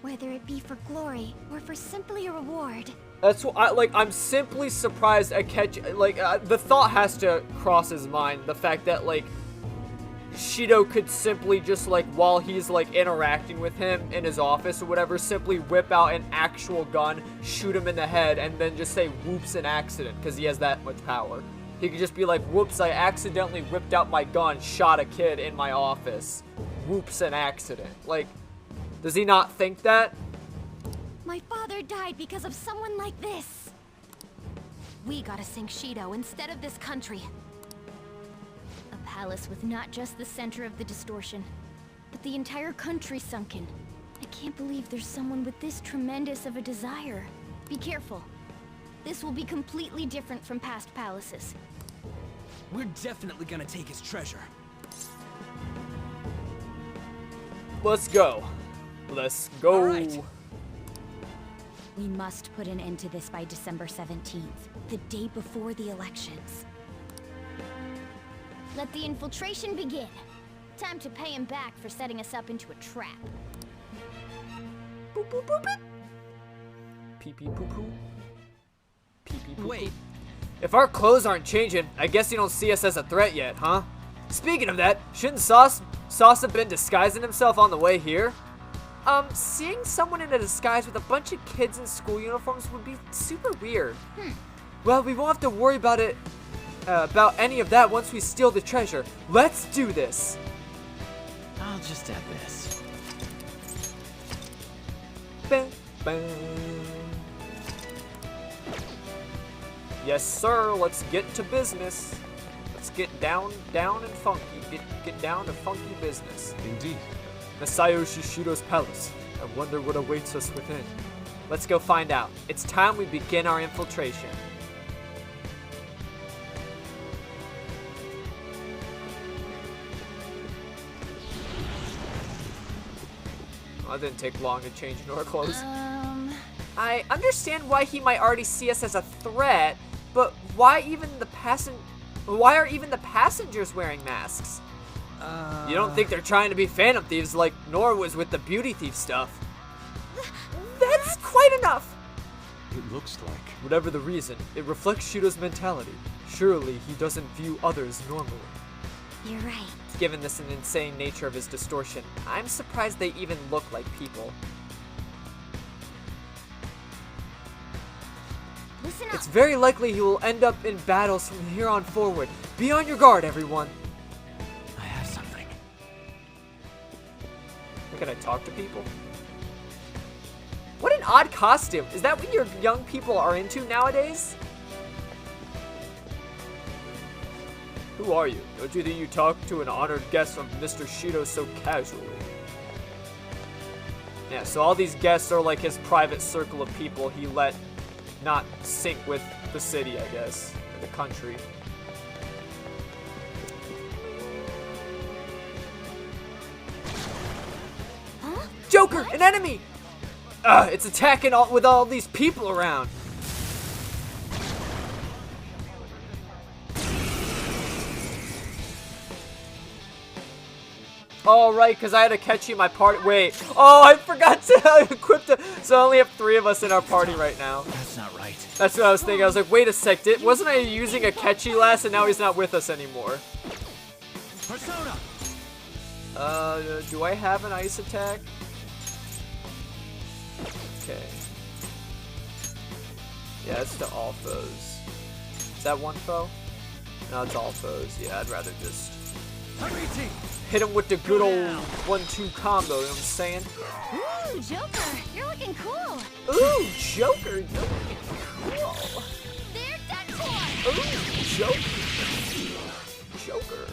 Whether it be for glory or for simply a reward. That's what I'm simply surprised Akechi, the thought has to cross his mind, the fact that, like, Shido could simply just, like, while he's, like, interacting with him in his office or whatever, simply whip out an actual gun, shoot him in the head, and then just say, whoops, an accident, because he has that much power. He could just be like, whoops, I accidentally whipped out my gun, shot a kid in my office. Whoops, an accident. Like, does he not think that? My father died because of someone like this. We gotta sink Shido instead of this country. A palace with not just the center of the distortion, but the entire country sunken. I can't believe there's someone with this tremendous of a desire. Be careful. This will be completely different from past palaces. We're definitely gonna take his treasure. Let's go. Let's go. All right. We must put an end to this by December 17th, the day before the elections. Let the infiltration begin. Time to pay him back for setting us up into a trap. Boop, boop, boop, boop. Pee pee poo poo. Pee pee poo poo. Wait. If our clothes aren't changing, I guess you don't see us as a threat yet, huh? Speaking of that, shouldn't Sauce have been disguising himself on the way here? Seeing someone in a disguise with a bunch of kids in school uniforms would be super weird. Well, we won't have to worry about it, about any of that once we steal the treasure. Let's do this. I'll just add this. Bam, bam. Yes, sir. Let's get to business. Let's get down and funky. Get down to funky business. Indeed. Masayoshi Shido's palace. I wonder what awaits us within. Let's go find out. It's time we begin our infiltration. Well, that didn't take long to change into our clothes. I understand why he might already see us as a threat, but why are even the passengers wearing masks? You don't think they're trying to be Phantom Thieves like Nora was with the beauty thief stuff? That's quite enough! It looks like. Whatever the reason, it reflects Shido's mentality. Surely he doesn't view others normally. You're right. Given this insane nature of his distortion, I'm surprised they even look like people. Listen up. It's very likely he will end up in battles from here on forward. Be on your guard, everyone. I have something. Can I talk to people? What an odd costume. Is that what your young people are into nowadays? Who are you? Don't you think you talk to an honored guest of Mr. Shido so casually? Yeah, so all these guests are like his private circle of people he let not sync with the city, I guess, or the country. Huh? Joker, an enemy! It's attacking with all these people around. Oh, right, because I had Akechi in my party. Wait. Oh, I forgot to equip the... So I only have 3 of us in our party right now. That's not right. That's what I was thinking. I was like, wait a sec. Wasn't I using Akechi last and now he's not with us anymore? Persona! Do I have an ice attack? Okay. Yeah, it's to all foes. Is that one foe? No, it's all foes. Yeah, I'd rather just... hit him with the good old 1-2 combo, you know what I'm saying? Ooh, Joker, you're looking cool. Ooh, Joker, you're looking cool. They're done for. Ooh, Joker. Joker.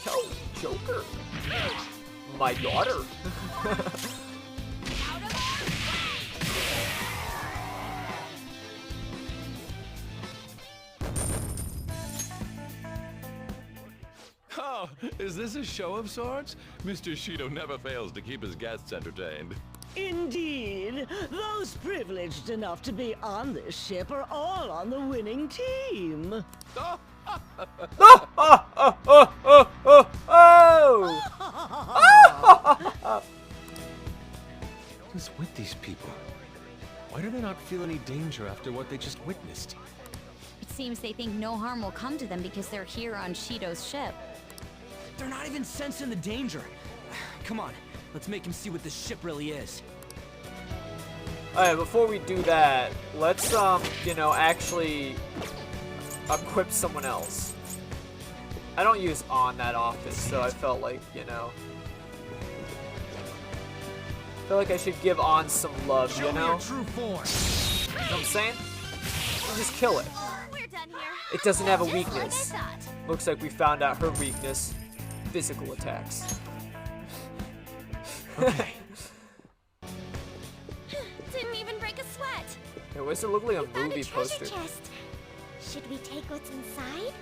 Yo, Joker. My daughter. Oh, is this a show of sorts? Mr. Shido never fails to keep his guests entertained. Indeed. Those privileged enough to be on this ship are all on the winning team. What's with these people? Why do they not feel any danger after what they just witnessed? It seems they think no harm will come to them because they're here on Shido's ship. They're not even sensing the danger. Come on, let's make him see what this ship really is. Alright, before we do that, let's, you know, actually equip someone else. I don't use on that often, so I felt like, you know. I feel like I should give on some love, you know? Show me your true form. You know what I'm saying? And just kill it. We're done here. It doesn't have a Just like I weakness. thought. Looks like we found out her weakness. Physical attacks. Okay. Didn't even break a sweat. Hey, why does it look like a Found a movie treasure poster? chest. Should we take what's inside?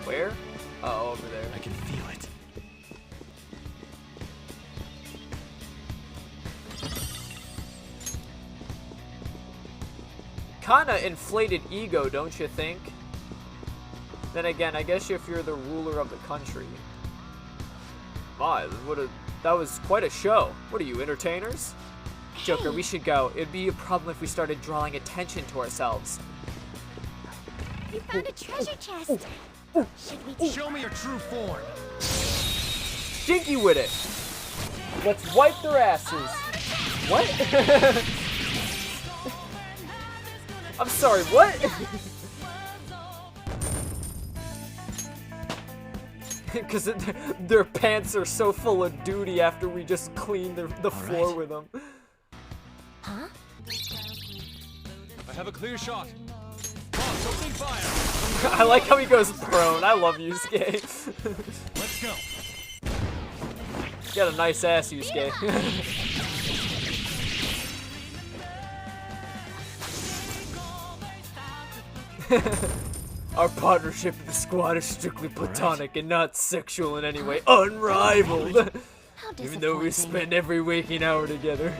Where? Oh, over there. I can feel it. Kinda inflated ego, don't you think? Then again, I guess if you're the ruler of the country. My, that was quite a show. What are you, entertainers? Joker, we should go. It'd be a problem if we started drawing attention to ourselves. We found a treasure chest. Should we Show me your true form. Stinky with it. Let's wipe their asses. What? I'm sorry, what? Because their pants are so full of duty after we just cleaned the floor with them. Huh? I have a clear shot. Boss, opening fire. I like how he goes prone. I love Yusuke. Let's go. You got a nice ass, Yusuke. Our partnership in the squad is strictly platonic and not sexual in any way. Unrivaled! Even though we spend every waking hour together.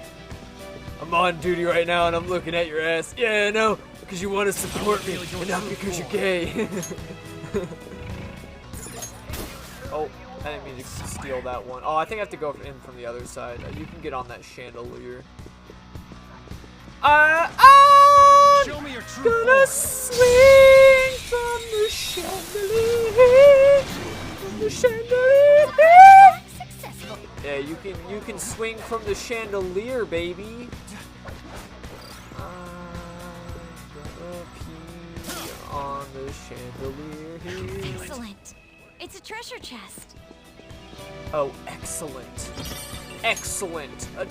I'm on duty right now and I'm looking at your ass. Yeah, I know, because you want to support me and not because you're gay. Oh, I didn't mean to steal that one. Oh, I think I have to go in from the other side. You can get on that chandelier. Show me your true Gonna form. swing from the chandelier, from the chandelier. Successful. Yeah, you can swing from the chandelier, baby. I'm gonna pee on the chandelier. Excellent. It's a treasure chest. Oh, excellent. Excellent. A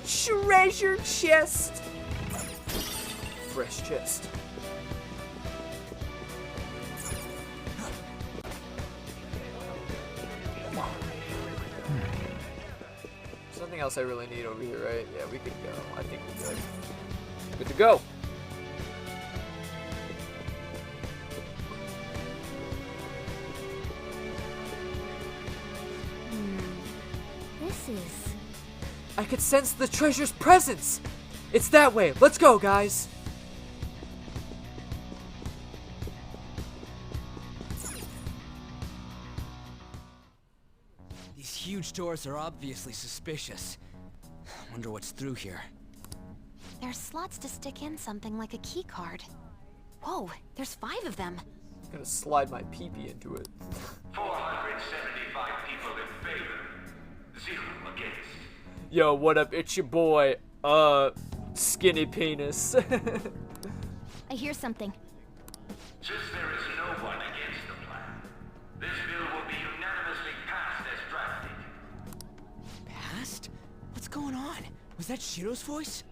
treasure chest. Fresh chest. Something else I really need over here, right? Yeah, we could go. I think we're good. Good to go. This is... I could sense the treasure's presence. It's that way. Let's go, guys. These huge doors are obviously suspicious. Wonder what's through here. There's slots to stick in something like a key card. Whoa, there's 5 of them. I'm gonna slide my pee-pee into it. 475 people in favor. 0 against. Yo, what up? It's your boy, Skinny Penis. I hear something. Since there is no one against the plan, this bill will be unanimously passed as drafted. Passed? What's going on? Was that Shiro's voice?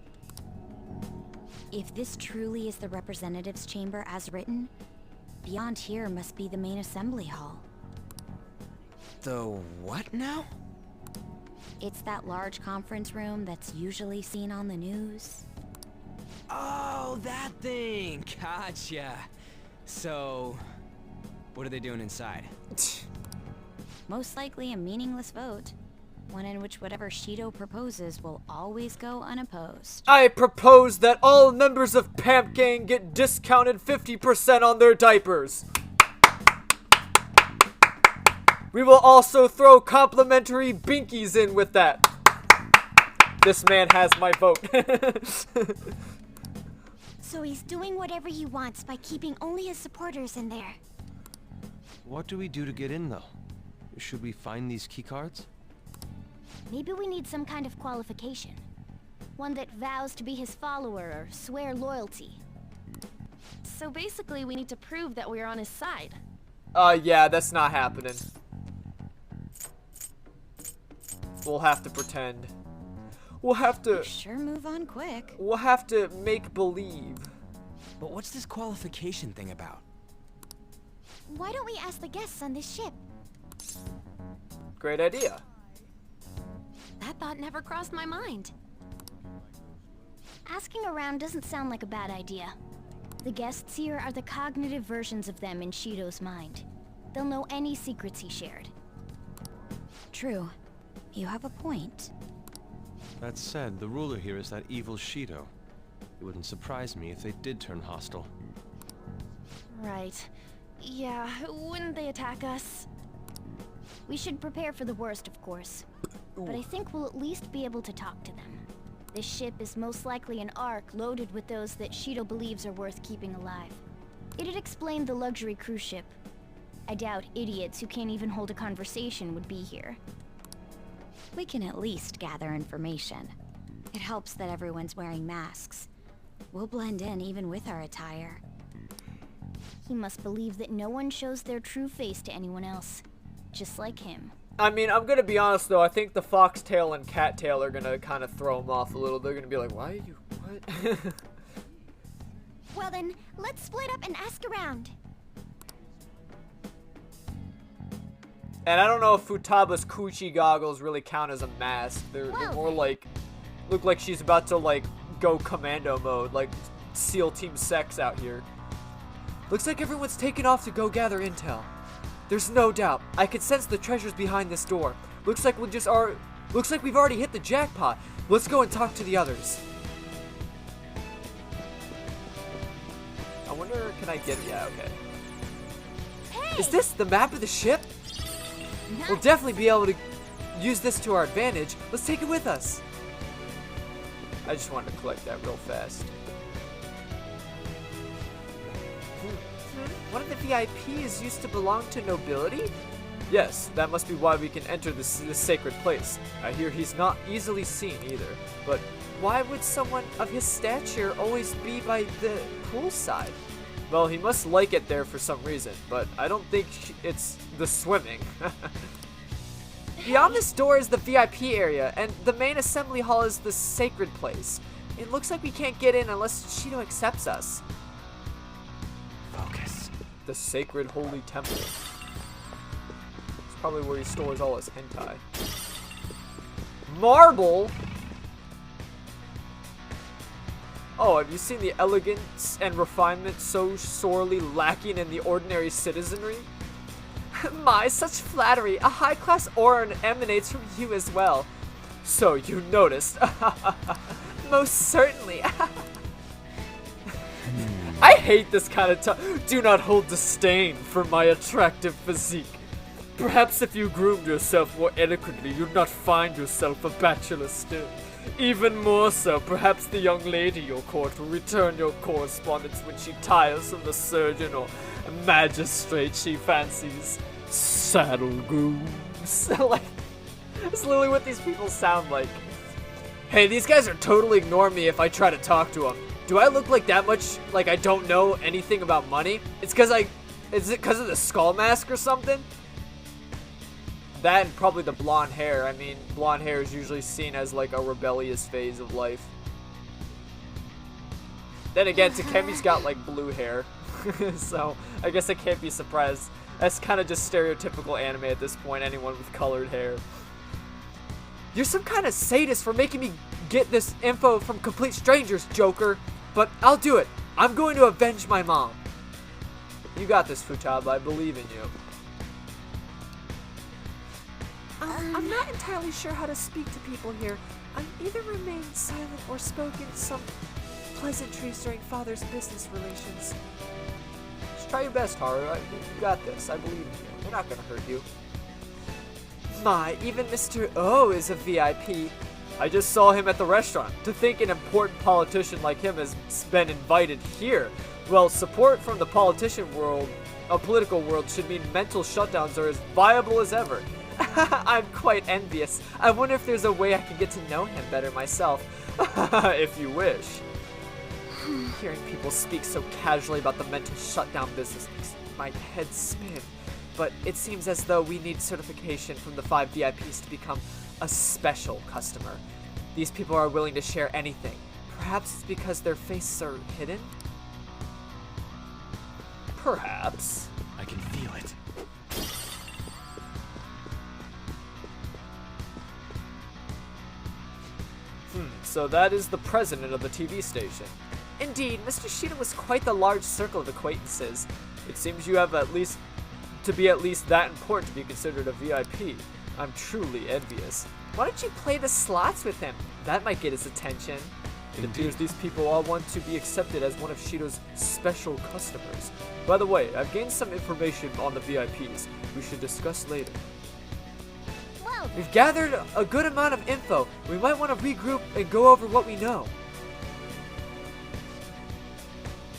If this truly is the representatives' chamber as written, beyond here must be the main assembly hall. The what now? It's that large conference room that's usually seen on the news. Oh, that thing! Gotcha. So, what are they doing inside? Most likely a meaningless vote. One in which whatever Shido proposes will always go unopposed. I propose that all members of Pamp Gang get discounted 50% on their diapers. We will also throw complimentary binkies in with that. This man has my vote. So he's doing whatever he wants by keeping only his supporters in there. What do we do to get in, though? Should we find these keycards? Maybe we need some kind of qualification. One that vows to be his follower or swear loyalty. So basically, we need to prove that we're on his side. Yeah, that's not happening. We'll have to pretend. We'll have to... Sure move on quick. We'll have to make believe. But what's this qualification thing about? Why don't we ask the guests on this ship? Great idea. That thought never crossed my mind. Asking around doesn't sound like a bad idea. The guests here are the cognitive versions of them in Shido's mind. They'll know any secrets he shared. True. You have a point. That said, the ruler here is that evil Shido. It wouldn't surprise me if they did turn hostile. Right. Yeah, wouldn't they attack us? We should prepare for the worst, of course. But I think we'll at least be able to talk to them. This ship is most likely an Ark loaded with those that Shido believes are worth keeping alive. It'd explain the luxury cruise ship. I doubt idiots who can't even hold a conversation would be here. We can at least gather information. It helps that everyone's wearing masks. We'll blend in even with our attire. He must believe that no one shows their true face to anyone else. Just like him. I mean, I'm gonna be honest though, I think the foxtail and cattail are gonna kind of throw him off a little. They're gonna be like, why are you, what? Well then, let's split up and ask around. And I don't know if Futaba's Kuchi goggles really count as a mask. They're more like, look like she's about to like go commando mode, like SEAL Team Sex out here. Looks like everyone's taken off to go gather intel. There's no doubt. I can sense the treasures behind this door. Looks like we've already hit the jackpot. Let's go and talk to the others. I wonder, can I get it? Yeah, okay. Hey! Is this the map of the ship? Nice. We'll definitely be able to use this to our advantage. Let's take it with us. I just wanted to collect that real fast. One of the VIPs used to belong to nobility? Yes, that must be why we can enter this sacred place. I hear he's not easily seen either. But why would someone of his stature always be by the poolside? Well, he must like it there for some reason, but I don't think it's the swimming. Beyond this door is the VIP area, and the main assembly hall is the sacred place. It looks like we can't get in unless Shido accepts us. Focus. The sacred holy temple. It's probably where he stores all his hentai. Marble? Oh, have you seen the elegance and refinement so sorely lacking in the ordinary citizenry? My, such flattery. A high-class aura emanates from you as well. So you noticed. Most certainly. I hate this kind of talk. Do not hold disdain for my attractive physique. Perhaps if you groomed yourself more adequately, you'd not find yourself a bachelor still. Even more so, perhaps the young lady your court will return your correspondence when she tires from the surgeon or magistrate she fancies. Saddle grooms. Like, that's literally what these people sound like. Hey, these guys are totally ignoring me if I try to talk to them. Do I look like that much like I don't know anything about money? It's because is it because of the skull mask or something? That and probably the blonde hair. I mean, blonde hair is usually seen as like a rebellious phase of life. Then again, Takemi's got like blue hair. So I guess I can't be surprised. That's kind of just stereotypical anime at this point, anyone with colored hair. You're some kind of sadist for making me get this info from complete strangers, Joker. But I'll do it. I'm going to avenge my mom. You got this, Futaba. I believe in you. I'm not entirely sure how to speak to people here. I either remain silent or spoken some pleasantries during father's business relations. Just try your best, Haru. You got this. I believe in you. They're not going to hurt you. My, even Mr. O is a VIP. I just saw him at the restaurant. To think an important politician like him has been invited here. Well, support from the political world should mean mental shutdowns are as viable as ever. I'm quite envious. I wonder if there's a way I can get to know him better myself. If you wish. Hearing people speak so casually about the mental shutdown business makes my head spin. But it seems as though we need certification from the 5 VIPs to become a special customer. These people are willing to share anything. Perhaps it's because their faces are hidden? Perhaps. I can feel it. So that is the president of the TV station. Indeed, Mr. Shida was quite the large circle of acquaintances. It seems you have to be at least that important to be considered a VIP. I'm truly envious. Why don't you play the slots with him? That might get his attention. It appears these people all want to be accepted as one of Shido's special customers. By the way, I've gained some information on the VIPs. We should discuss later. We've gathered a good amount of info. We might want to regroup and go over what we know.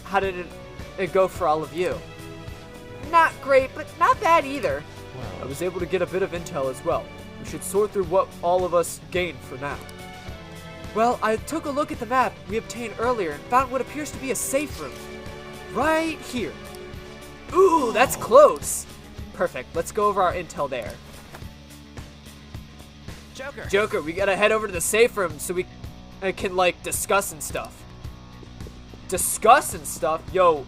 How did it go for all of you? Not great, but not bad either. I was able to get a bit of intel as well. We should sort through what all of us gained for now. Well, I took a look at the map we obtained earlier and found what appears to be a safe room. Right here. Ooh, that's close. Perfect, let's go over our intel there. Joker, we gotta head over to the safe room so we can, like, discuss and stuff. Discuss and stuff? Yo,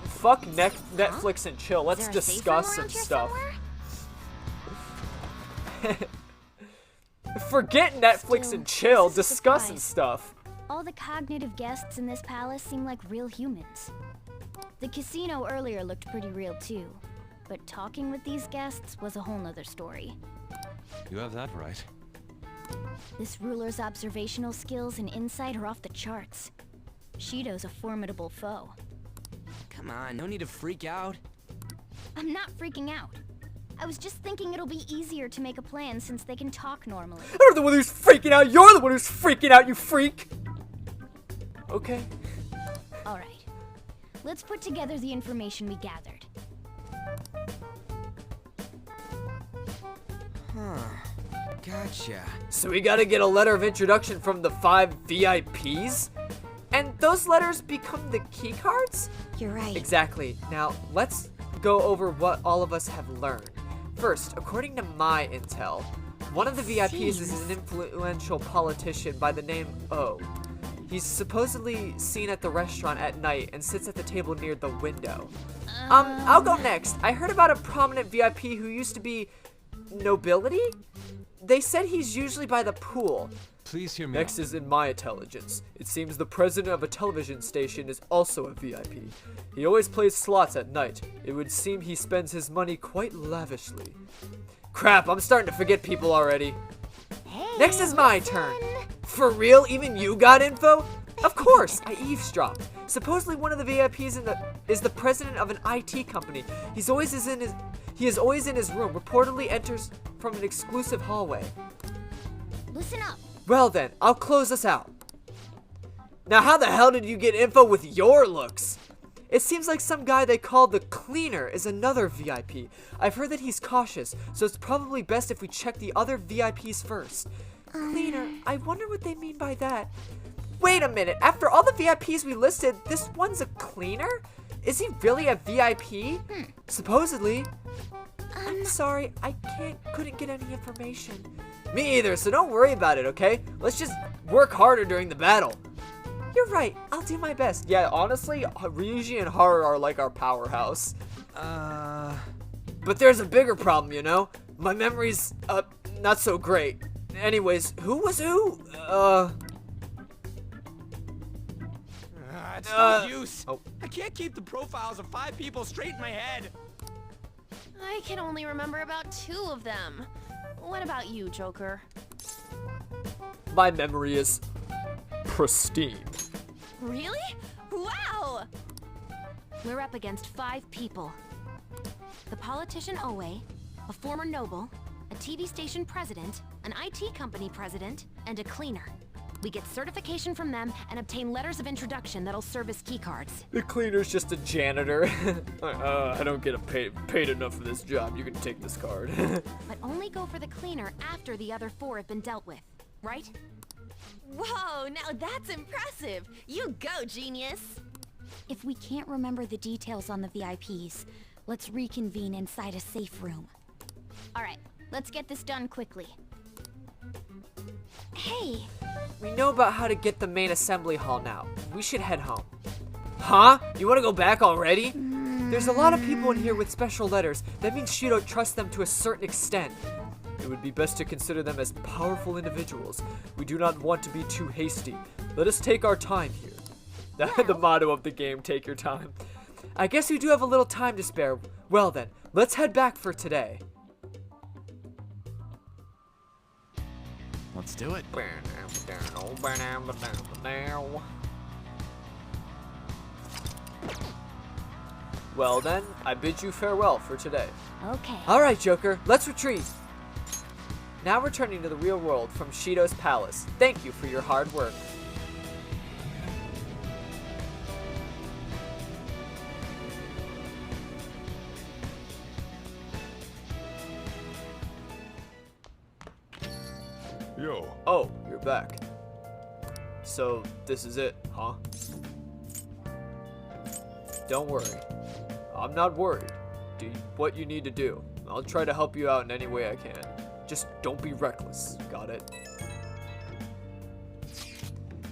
fuck Netflix and chill. Let's discuss and stuff. Forget Netflix and chill. Discuss and stuff. All the cognitive guests in this palace seem like real humans. The casino earlier looked pretty real too, but talking with these guests was a whole nother story. You have that right. This ruler's observational skills and insight are off the charts. Shido's a formidable foe. Come on, no need to freak out. I'm not freaking out. I was just thinking it'll be easier to make a plan since they can talk normally. I'm the one who's freaking out. You're the one who's freaking out, you freak. Okay. All right. Let's put together the information we gathered. Huh. Gotcha. So we gotta get a letter of introduction from the 5 VIPs? And those letters become the key cards? You're right. Exactly. Now, let's go over what all of us have learned. First, according to my intel, one of the VIPs is an influential politician by the name O. He's supposedly seen at the restaurant at night and sits at the table near the window. I'll go next. I heard about a prominent VIP who used to be nobility? They said he's usually by the pool. Please hear me. Next is in my intelligence. It seems the president of a television station is also a VIP. He always plays slots at night. It would seem he spends his money quite lavishly. Crap, I'm starting to forget people already. Hey, next is my turn. For real? Even you got info? Of course, I eavesdropped. Supposedly one of the VIPs is the president of an IT company. He is always in his room, reportedly enters from an exclusive hallway. Listen up. Well then, I'll close us out. Now how the hell did you get info with your looks? It seems like some guy they call the Cleaner is another VIP. I've heard that he's cautious, so it's probably best if we check the other VIPs first. Cleaner, I wonder what they mean by that. Wait a minute, after all the VIPs we listed, this one's a cleaner? Is he really a VIP? Supposedly. I'm sorry, I couldn't get any information. Me either, so don't worry about it, okay? Let's just work harder during the battle. You're right, I'll do my best. Yeah, honestly, Ryuji and Haru are like our powerhouse. But there's a bigger problem, you know? My memory's, not so great. Anyways, who was who? It's no use. I can't keep the profiles of 5 people straight in my head. I can only remember about 2 of them. What about you, Joker? My memory is pristine. Really? Wow! We're up against 5 people. The politician Oe, a former noble, a TV station president, an IT company president, and a cleaner. We get certification from them and obtain letters of introduction that'll serve as keycards. The cleaner's just a janitor. I don't get paid enough for this job. You can take this card. But only go for the cleaner after the other 4 have been dealt with, right? Whoa, now that's impressive. You go, genius. If we can't remember the details on the VIPs, let's reconvene inside a safe room. Alright, let's get this done quickly. Hey! We know about how to get the main assembly hall now. We should head home. Huh? You want to go back already? There's a lot of people in here with special letters. That means Shido trusts them to a certain extent. It would be best to consider them as powerful individuals. We do not want to be too hasty. Let us take our time here. The motto of the game, take your time. I guess we do have a little time to spare. Well then, let's head back for today. Let's do it. Well then, I bid you farewell for today. Okay. Alright, Joker, let's retreat. Now returning to the real world from Shido's palace. Thank you for your hard work. Yo. Oh, you're back. So, this is it, huh? Don't worry. I'm not worried. Do what you need to do. I'll try to help you out in any way I can. Just don't be reckless. Got it?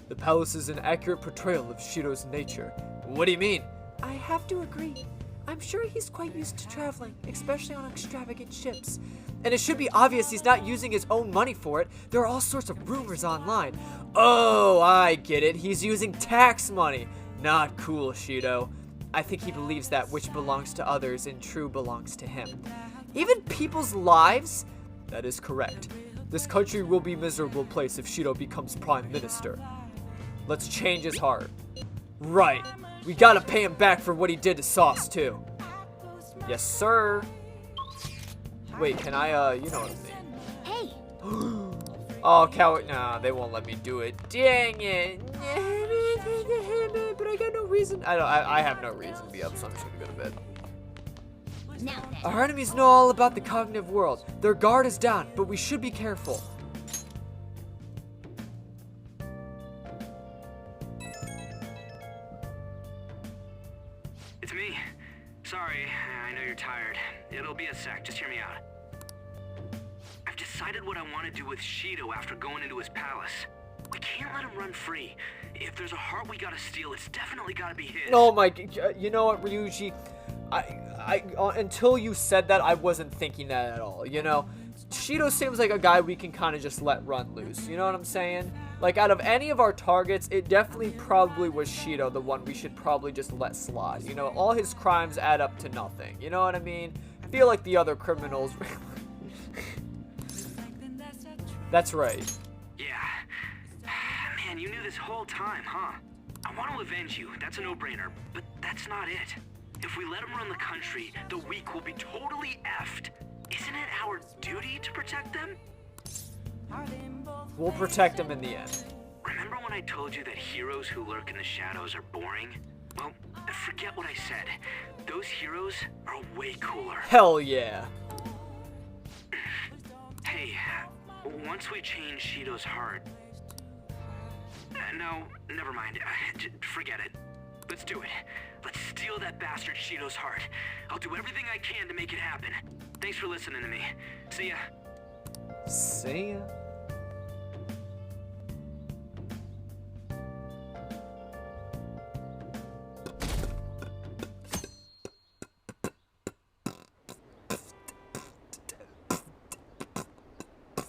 The palace is an accurate portrayal of Shido's nature. What do you mean? I have to agree. I'm sure he's quite used to traveling, especially on extravagant ships. And it should be obvious he's not using his own money for it. There are all sorts of rumors online. Oh, I get it. He's using tax money. Not cool, Shido. I think he believes that which belongs to others in true belongs to him. Even people's lives? That is correct. This country will be a miserable place if Shido becomes prime minister. Let's change his heart. Right. We gotta pay him back for what he did to Sauce, too. Yes, sir. Wait, can I, you know what I mean? Hey! Oh, coward. Nah, they won't let me do it. Dang it. But I got no reason. I have no reason to be up, so I'm just gonna go to bed. Now then. Our enemies know all about the cognitive world. Their guard is down, but we should be careful. It's me. Sorry, I know you're tired. It'll be a sec, just hear me out. I've decided what I want to do with Shido after going into his palace. We can't let him run free. If there's a heart we gotta steal, it's definitely gotta be his. Oh my, you know what, Ryuji? Until you said that, I wasn't thinking that at all, you know? Shido seems like a guy we can kind of just let run loose, you know what I'm saying? Like, out of any of our targets, it definitely probably was Shido, the one we should probably just let slide. You know, all his crimes add up to nothing, you know what I mean? I feel like the other criminals... That's right. Yeah. Man, you knew this whole time, huh? I want to avenge you, that's a no-brainer, but that's not it. If we let him run the country, the weak will be totally effed. Isn't it our duty to protect them? We'll protect him in the end. Remember when I told you that heroes who lurk in the shadows are boring? Well, forget what I said. Those heroes are way cooler. Hell yeah. Hey, once we change Shido's heart... no, never mind. Forget it. Let's do it. Let's steal that bastard Shido's heart. I'll do everything I can to make it happen. Thanks for listening to me. See ya. See ya.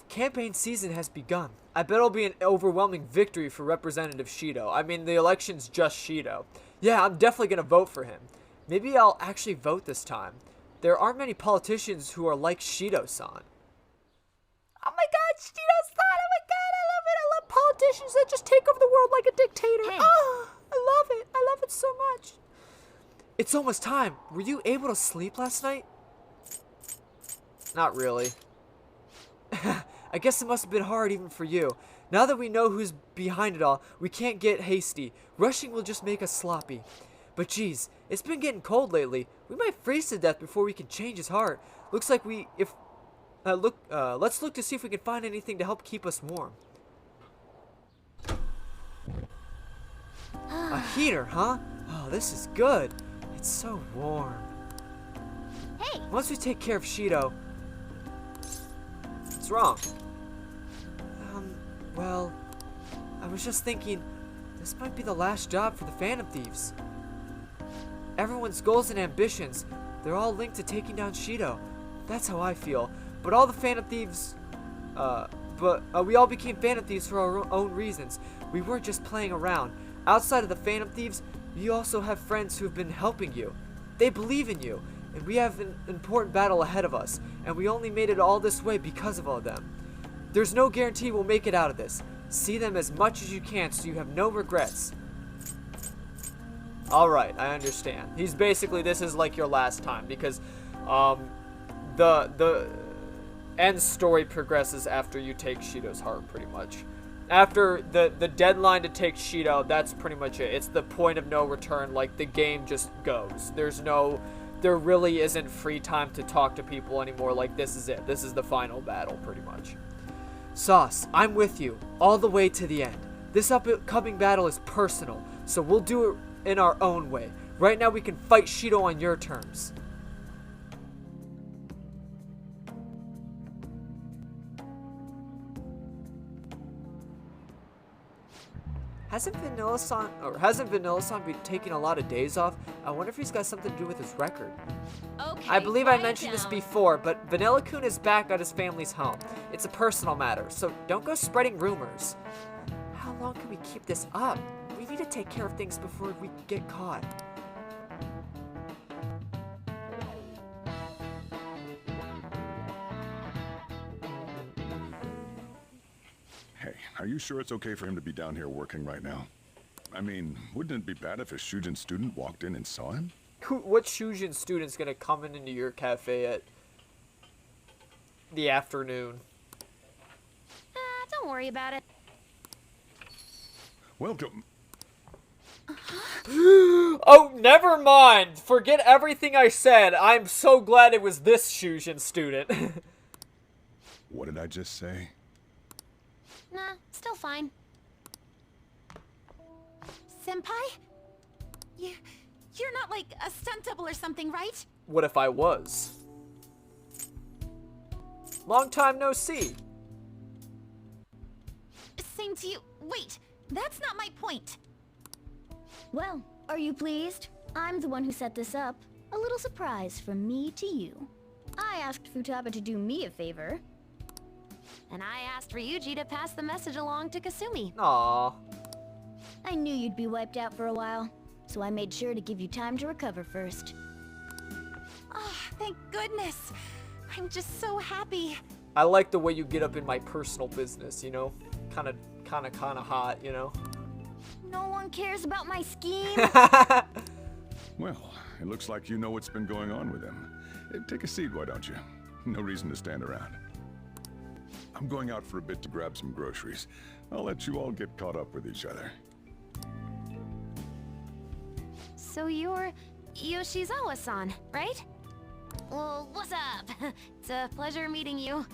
Campaign season has begun. I bet it'll be an overwhelming victory for Representative Shido. I mean, the election's just Shido. Yeah, I'm definitely gonna vote for him. Maybe I'll actually vote this time. There aren't many politicians who are like Shido-san. Oh my god, Shido-san! Oh my god, I love it! I love politicians that just take over the world like a dictator. Hey. Oh, I love it! I love it so much. It's almost time. Were you able to sleep last night? Not really. I guess it must have been hard even for you. Now that we know who's behind it all, we can't get hasty. Rushing will just make us sloppy. But geez, it's been getting cold lately. We might freeze to death before we can change his heart. Looks like let's look to see if we can find anything to help keep us warm. heater, huh? Oh, this is good. It's so warm. Hey! Once we take care of Shido... What's wrong? Well... I was just thinking, this might be the last job for the Phantom Thieves. Everyone's goals and ambitions, they're all linked to taking down Shido. That's how I feel. But all the Phantom Thieves... we all became Phantom Thieves for our own reasons. We weren't just playing around. Outside of the Phantom Thieves, you also have friends who've been helping you. They believe in you, and we have an important battle ahead of us, and we only made it all this way because of all them. There's no guarantee we'll make it out of this. See them as much as you can so you have no regrets. Alright, I understand. He's basically, this is like your last time, because the end story progresses after you take Shido's heart, pretty much. After the deadline to take Shido, that's pretty much it. It's the point of no return. Like, the game just goes. There really isn't free time to talk to people anymore. Like, this is it. This is the final battle, pretty much. Sauce, I'm with you, all the way to the end. This upcoming battle is personal, so we'll do it in our own way. Right now we can fight Shido on your terms. Hasn't Vanilla-san been taking a lot of days off? I wonder if he's got something to do with his record. Okay, I believe I mentioned this before, but Vanilla-kun is back at his family's home. It's a personal matter, so don't go spreading rumors. How long can we keep this up? We need to take care of things before we get caught. Hey, are you sure it's okay for him to be down here working right now? I mean, wouldn't it be bad if a Shujin student walked in and saw him? What Shujin student's gonna come into your cafe at the afternoon? Don't worry about it. Welcome. Oh, never mind. Forget everything I said. I'm so glad it was this Shujin student. What did I just say? Nah, still fine. Senpai? You're not like a stunt double or something, right? What if I was? Long time no see. Same to you. Wait, that's not my point. Well, are you pleased? I'm the one who set this up. A little surprise from me to you. I asked Futaba to do me a favor. And I asked Ryuji to pass the message along to Kasumi. Aww. I knew you'd be wiped out for a while, so I made sure to give you time to recover first. Oh, thank goodness. I'm just so happy. I like the way you get up in my personal business, you know? Kinda hot, you know? No one cares about my scheme. Well, it looks like you know what's been going on with him. Take a seat, why don't you? No reason to stand around. I'm going out for a bit to grab some groceries. I'll let you all get caught up with each other. So you're Yoshizawa-san, right? Well, what's up? It's a pleasure meeting you.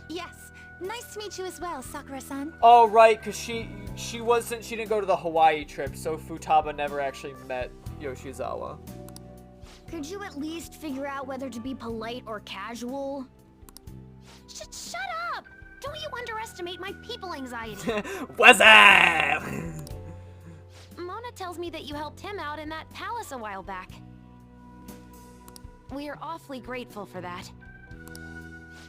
Yes, nice to meet you as well, Sakura-san. Oh, right, because she didn't go to the Hawaii trip, so Futaba never actually met Yoshizawa. Could you at least figure out whether to be polite or casual? Shut up! Don't you underestimate my people anxiety. What's up? Mona tells me that you helped him out in that palace a while back. We are awfully grateful for that.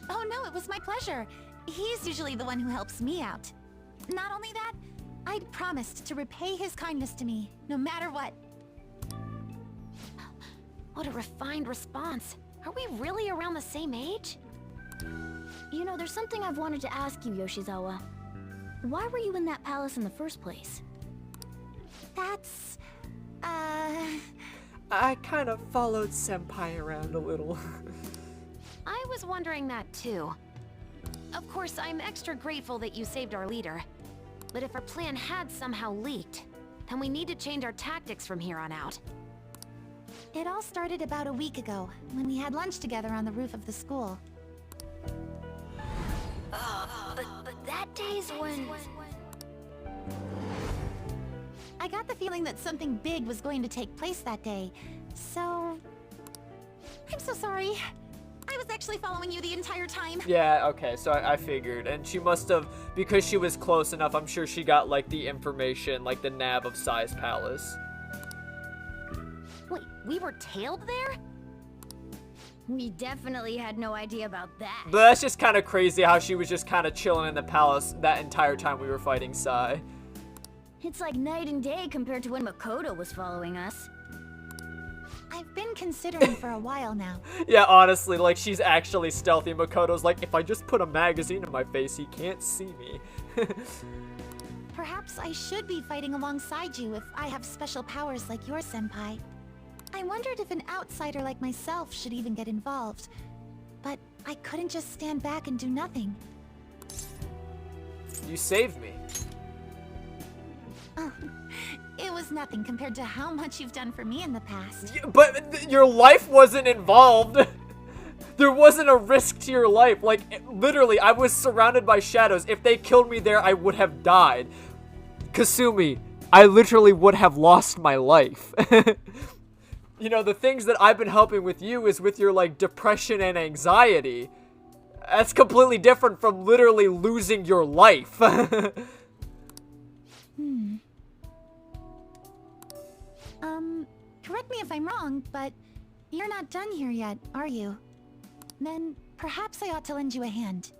Oh no, it was my pleasure. He's usually the one who helps me out. Not only that, I'd promised to repay his kindness to me, no matter what. What a refined response. Are we really around the same age? You know, there's something I've wanted to ask you, Yoshizawa. Why were you in that palace in the first place? That's... I kind of followed Senpai around a little. I was wondering that too. Of course, I'm extra grateful that you saved our leader. But if our plan had somehow leaked, then we need to change our tactics from here on out. It all started about a week ago, when we had lunch together on the roof of the school. But that day's when... I got the feeling that something big was going to take place that day, so... I'm so sorry. I was actually following you the entire time. Yeah, okay, so I figured. And she must have, because she was close enough, I'm sure she got, like, the information, like the nav of Sai's palace. Wait, we were tailed there? We definitely had no idea about that. But that's just kind of crazy how she was just kind of chilling in the palace that entire time we were fighting Sai. It's like night and day compared to when Makoto was following us. I've been considering for a while now. Yeah, honestly, like, she's actually stealthy. Makoto's like, if I just put a magazine in my face, he can't see me. Perhaps I should be fighting alongside you if I have special powers like your senpai. I wondered if an outsider like myself should even get involved. But I couldn't just stand back and do nothing. You saved me. Oh, it was nothing compared to how much you've done for me in the past. Yeah, but your life wasn't involved. There wasn't a risk to your life. Like, literally, I was surrounded by shadows. If they killed me there, I would have died. Kasumi, I literally would have lost my life. You know, the things that I've been helping with you is with your, like, depression and anxiety. That's completely different from literally losing your life. Correct me if I'm wrong, but you're not done here yet, are you? Then perhaps I ought to lend you a hand.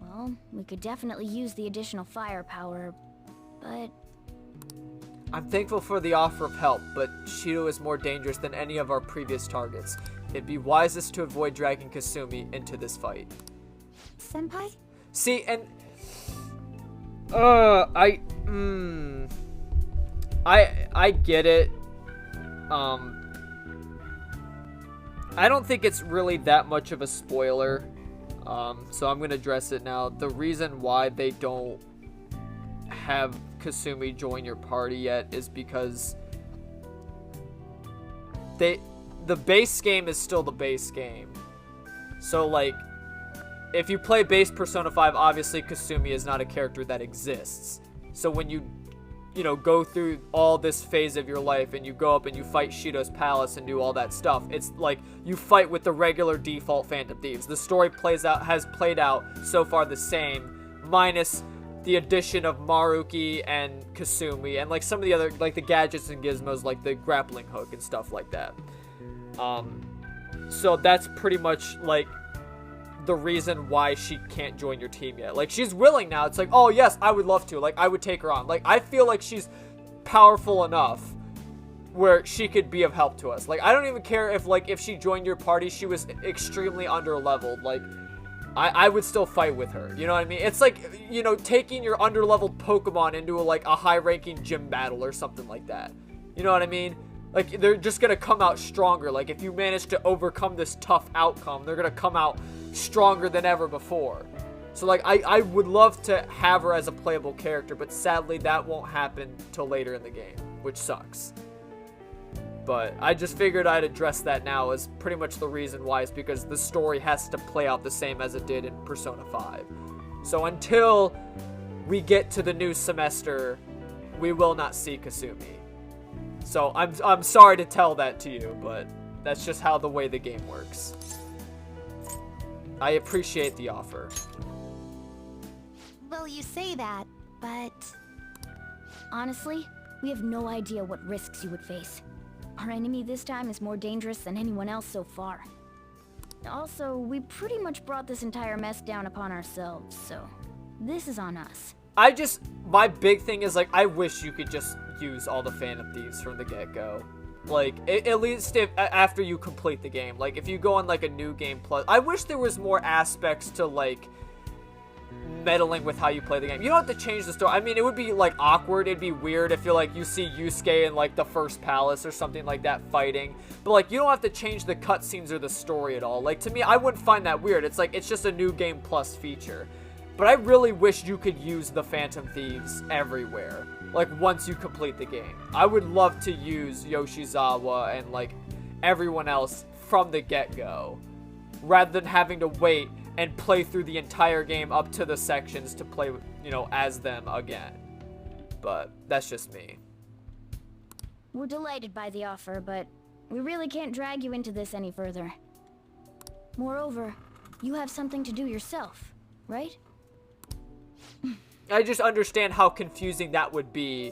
Well, we could definitely use the additional firepower, but... I'm thankful for the offer of help, but Shido is more dangerous than any of our previous targets. It'd be wisest to avoid dragging Kasumi into this fight. Senpai? See, and... I get it. I don't think it's really that much of a spoiler. So I'm gonna address it now. The reason why they don't have Kasumi join your party yet is because the base game is still the base game. So, like, if you play base Persona 5, obviously Kasumi is not a character that exists. So when you know, go through all this phase of your life and you go up and you fight Shido's palace and do all that stuff, it's like you fight with the regular default Phantom Thieves. The story has played out so far the same, minus the addition of Maruki and Kasumi and, like, some of the other, like, the gadgets and gizmos, like the grappling hook and stuff like that. So that's pretty much, like, the reason why she can't join your team yet. Like, she's willing now. It's like, oh yes, I would love to. Like, I would take her on. Like, I feel like she's powerful enough where she could be of help to us. Like, I don't even care if, like, if she joined your party, she was extremely under-leveled. Like, I would still fight with her. You know what I mean? It's like, you know, taking your under-leveled Pokemon into like a high-ranking gym battle or something like that. You know what I mean? Like, they're just gonna come out stronger. Like, if you manage to overcome this tough outcome, they're gonna come out stronger than ever before. So, like, I would love to have her as a playable character, but sadly that won't happen till later in the game, which sucks. But I just figured I'd address that now as pretty much the reason why is because the story has to play out the same as it did in Persona 5. So until we get to the new semester, we will not see Kasumi. So I'm sorry to tell that to you, but that's just how the way the game works. I appreciate the offer. Well, you say that, but... Honestly, we have no idea what risks you would face. Our enemy this time is more dangerous than anyone else so far. Also, we pretty much brought this entire mess down upon ourselves, so this is on us. My big thing is, like, I wish you could just use all the Phantom Thieves from the get-go. Like, at least after you complete the game. Like, if you go on, like, a new game plus... I wish there was more aspects to, like, meddling with how you play the game. You don't have to change the story. I mean, it would be, like, awkward. It'd be weird if you see Yusuke in, like, the first palace or something like that fighting. But, like, you don't have to change the cutscenes or the story at all. Like, to me, I wouldn't find that weird. It's like, it's just a new game plus feature. But I really wish you could use the Phantom Thieves everywhere. Like, once you complete the game. I would love to use Yoshizawa and, like, everyone else from the get-go. Rather than having to wait and play through the entire game up to the sections to play, you know, as them again. but that's just me. We're delighted by the offer, but we really can't drag you into this any further. Moreover, you have something to do yourself, right? I just understand how confusing that would be.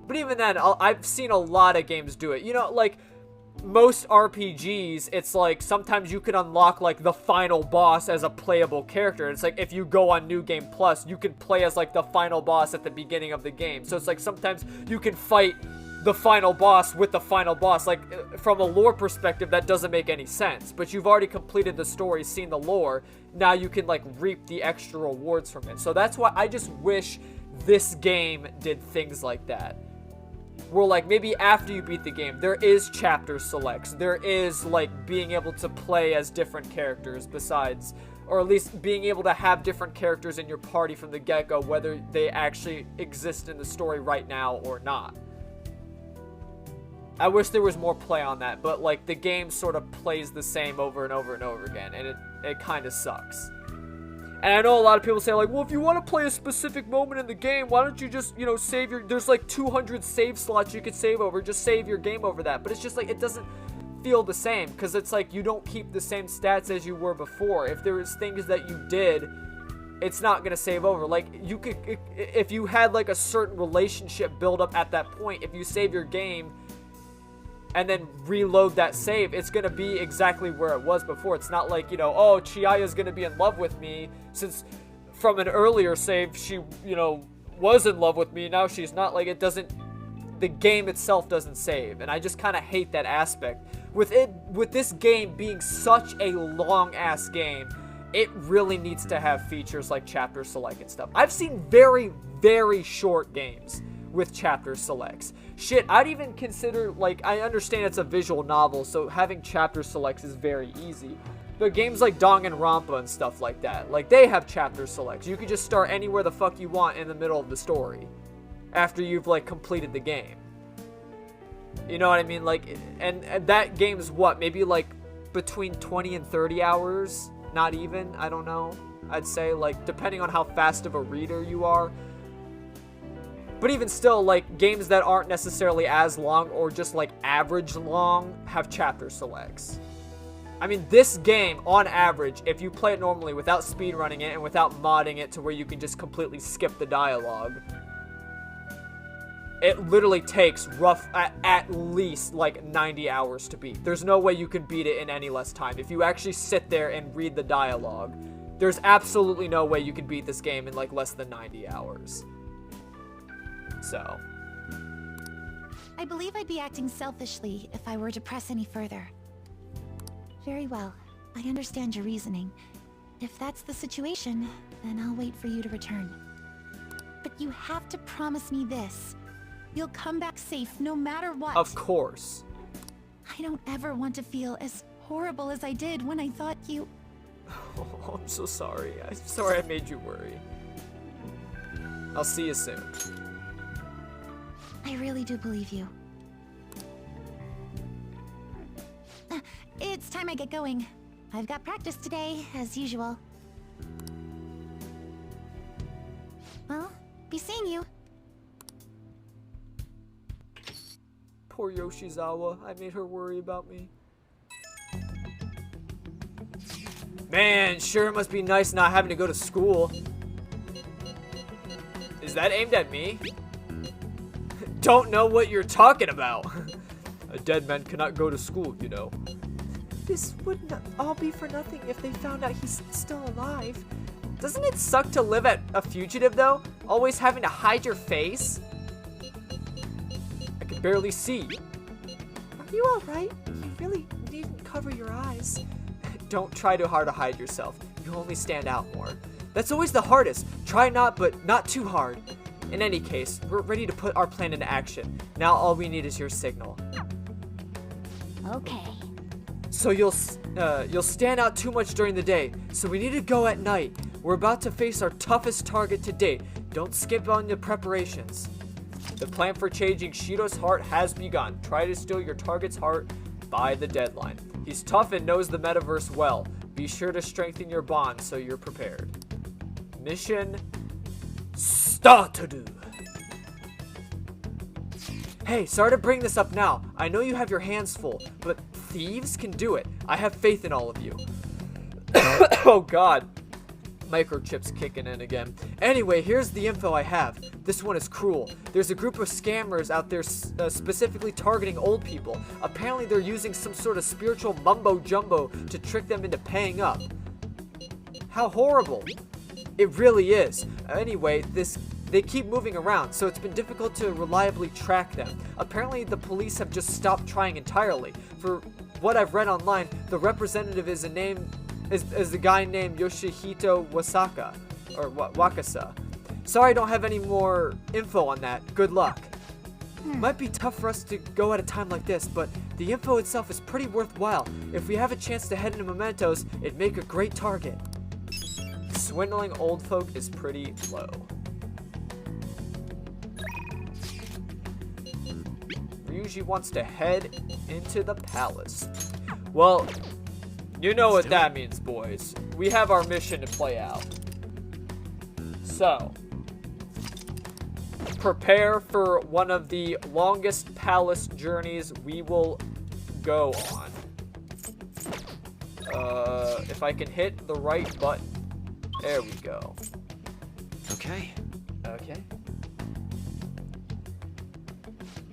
But even then, I've seen a lot of games do it. You know, like, most RPGs, it's like, sometimes you can unlock, like, the final boss as a playable character. It's like, if you go on New Game Plus, you can play as, like, the final boss at the beginning of the game. So it's like, sometimes you can fight the final boss with the final boss. Like, from a lore perspective, that doesn't make any sense. But you've already completed the story, seen the lore. Now you can, like, reap the extra rewards from it. So that's why I just wish this game did things like that. Where, like, maybe after you beat the game, there is chapter selects. There is, like, being able to play as different characters besides, or at least being able to have different characters in your party from the get-go, whether they actually exist in the story right now or not. I wish there was more play on that, but, like, the game sort of plays the same over and over and over again, and it kind of sucks. And I know a lot of people say, like, well, if you want to play a specific moment in the game, why don't you just, you know, save your... There's, like, 200 save slots you could save over. Just save your game over that. But it's just, like, it doesn't feel the same. Because it's, like, you don't keep the same stats as you were before. If there was things that you did, it's not going to save over. Like, you could... If you had, like, a certain relationship build up at that point, if you save your game and then reload that save, it's gonna be exactly where it was before. It's not like, you know, oh, Chiaya's gonna be in love with me, since from an earlier save, she, you know, was in love with me, now she's not. Like, it doesn't, the game itself doesn't save, and I just kind of hate that aspect. With this game being such a long-ass game, it really needs to have features like chapter select and stuff. I've seen very, very short games with chapter selects. Shit, I'd even consider, like, I understand it's a visual novel, so having chapter selects is very easy. But games like Danganronpa and stuff like that, like, they have chapter selects. You can just start anywhere the fuck you want in the middle of the story after you've, like, completed the game. You know what I mean? Like, and that game's what, maybe, like, between 20 and 30 hours? Not even, I don't know. I'd say, like, depending on how fast of a reader you are. But even still, like, games that aren't necessarily as long or just, like, average long have chapter selects. I mean, this game, on average, if you play it normally without speedrunning it and without modding it to where you can just completely skip the dialogue, it literally takes at least, like, 90 hours to beat. There's no way you can beat it in any less time. If you actually sit there and read the dialogue, there's absolutely no way you can beat this game in, like, less than 90 hours. So, I believe I'd be acting selfishly if I were to press any further. Very well. I understand your reasoning. If that's the situation, then I'll wait for you to return. But you have to promise me this. You'll come back safe no matter what. Of course. I don't ever want to feel as horrible as I did when I thought you... Oh, I'm so sorry. I'm sorry I made you worry. I'll see you soon. I really do believe you. It's time I get going. I've got practice today, as usual. Well, be seeing you. Poor Yoshizawa. I made her worry about me. Man, sure must be nice not having to go to school. Is that aimed at me? Don't know what you're talking about. A dead man cannot go to school, you know. This would all be for nothing if they found out he's still alive. Doesn't it suck to live as a fugitive, though? Always having to hide your face? I can barely see. Are you alright? You really needn't cover your eyes. Don't try too hard to hide yourself. You'll only stand out more. That's always the hardest. Try not, but not too hard. In any case, we're ready to put our plan into action. Now all we need is your signal. Okay. So you'll stand out too much during the day, so we need to go at night. We're about to face our toughest target to date. Don't skip on the preparations. The plan for changing Shido's heart has begun. Try to steal your target's heart by the deadline. He's tough and knows the metaverse well. Be sure to strengthen your bond so you're prepared. Mission started. Hey, sorry to bring this up now. I know you have your hands full, but Thieves can do it. I have faith in all of you. Oh god. Microchips kicking in again. Anyway, here's the info I have. This one is cruel. There's a group of scammers out there specifically targeting old people. Apparently they're using some sort of spiritual mumbo jumbo to trick them into paying up. How horrible. It really is. Anyway, they keep moving around, so it's been difficult to reliably track them. Apparently the police have just stopped trying entirely. For what I've read online, the representative is the guy named Yoshihito Wasaka, or Wakasa. Sorry I don't have any more info on that. Good luck. Might be tough for us to go at a time like this, but the info itself is pretty worthwhile. If we have a chance to head into Mementos, it'd make a great target. Swindling old folk is pretty low. Ryuji wants to head into the palace. Well, you know what that means, boys. We have our mission to play out. So, prepare for one of the longest palace journeys we will go on. If I can hit the right button. There we go. Okay. Okay.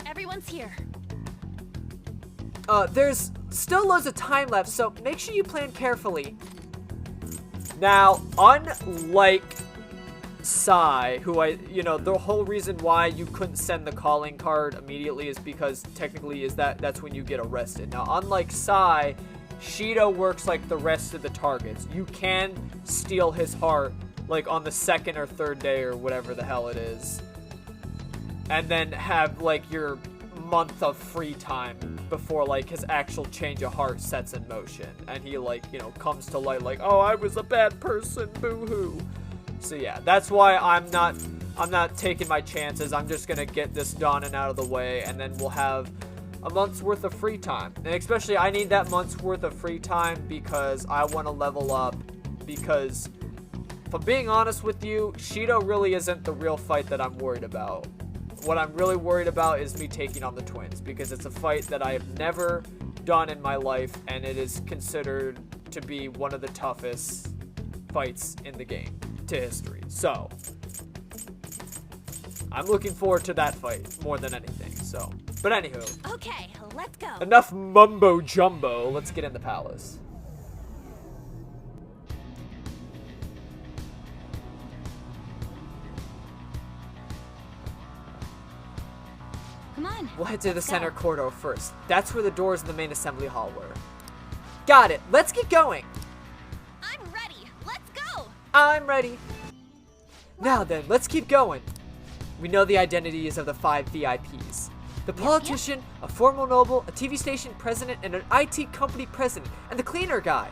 Everyone's here. There's still loads of time left, so make sure you plan carefully. Now, unlike Sai, who the whole reason why you couldn't send the calling card immediately is because technically that's when you get arrested. Now, unlike Sai, Shido works like the rest of the targets. You can steal his heart, like, on the second or third day or whatever the hell it is. And then have, like, your month of free time before, like, his actual change of heart sets in motion. And he, like, comes to light like, oh, I was a bad person, boo-hoo. So, yeah, that's why I'm not taking my chances. I'm just gonna get this done and out of the way, and then we'll have a month's worth of free time. And especially, I need that month's worth of free time because I want to level up. Because, if I'm being honest with you, Shido really isn't the real fight that I'm worried about. What I'm really worried about is me taking on the twins, because it's a fight that I have never done in my life, and it is considered to be one of the toughest fights in the game to history. So, I'm looking forward to that fight more than anything. So, but anywho. Okay, let's go. Enough mumbo jumbo. Let's get in the palace. Come on. We'll head to the center corridor first. That's where the doors of the main assembly hall were. Got it. Let's get going. I'm ready. Let's go. I'm ready. Now then, let's keep going. We know the identities of the 5 VIPs. The politician, a former noble, a TV station president, and an IT company president, and the cleaner guy.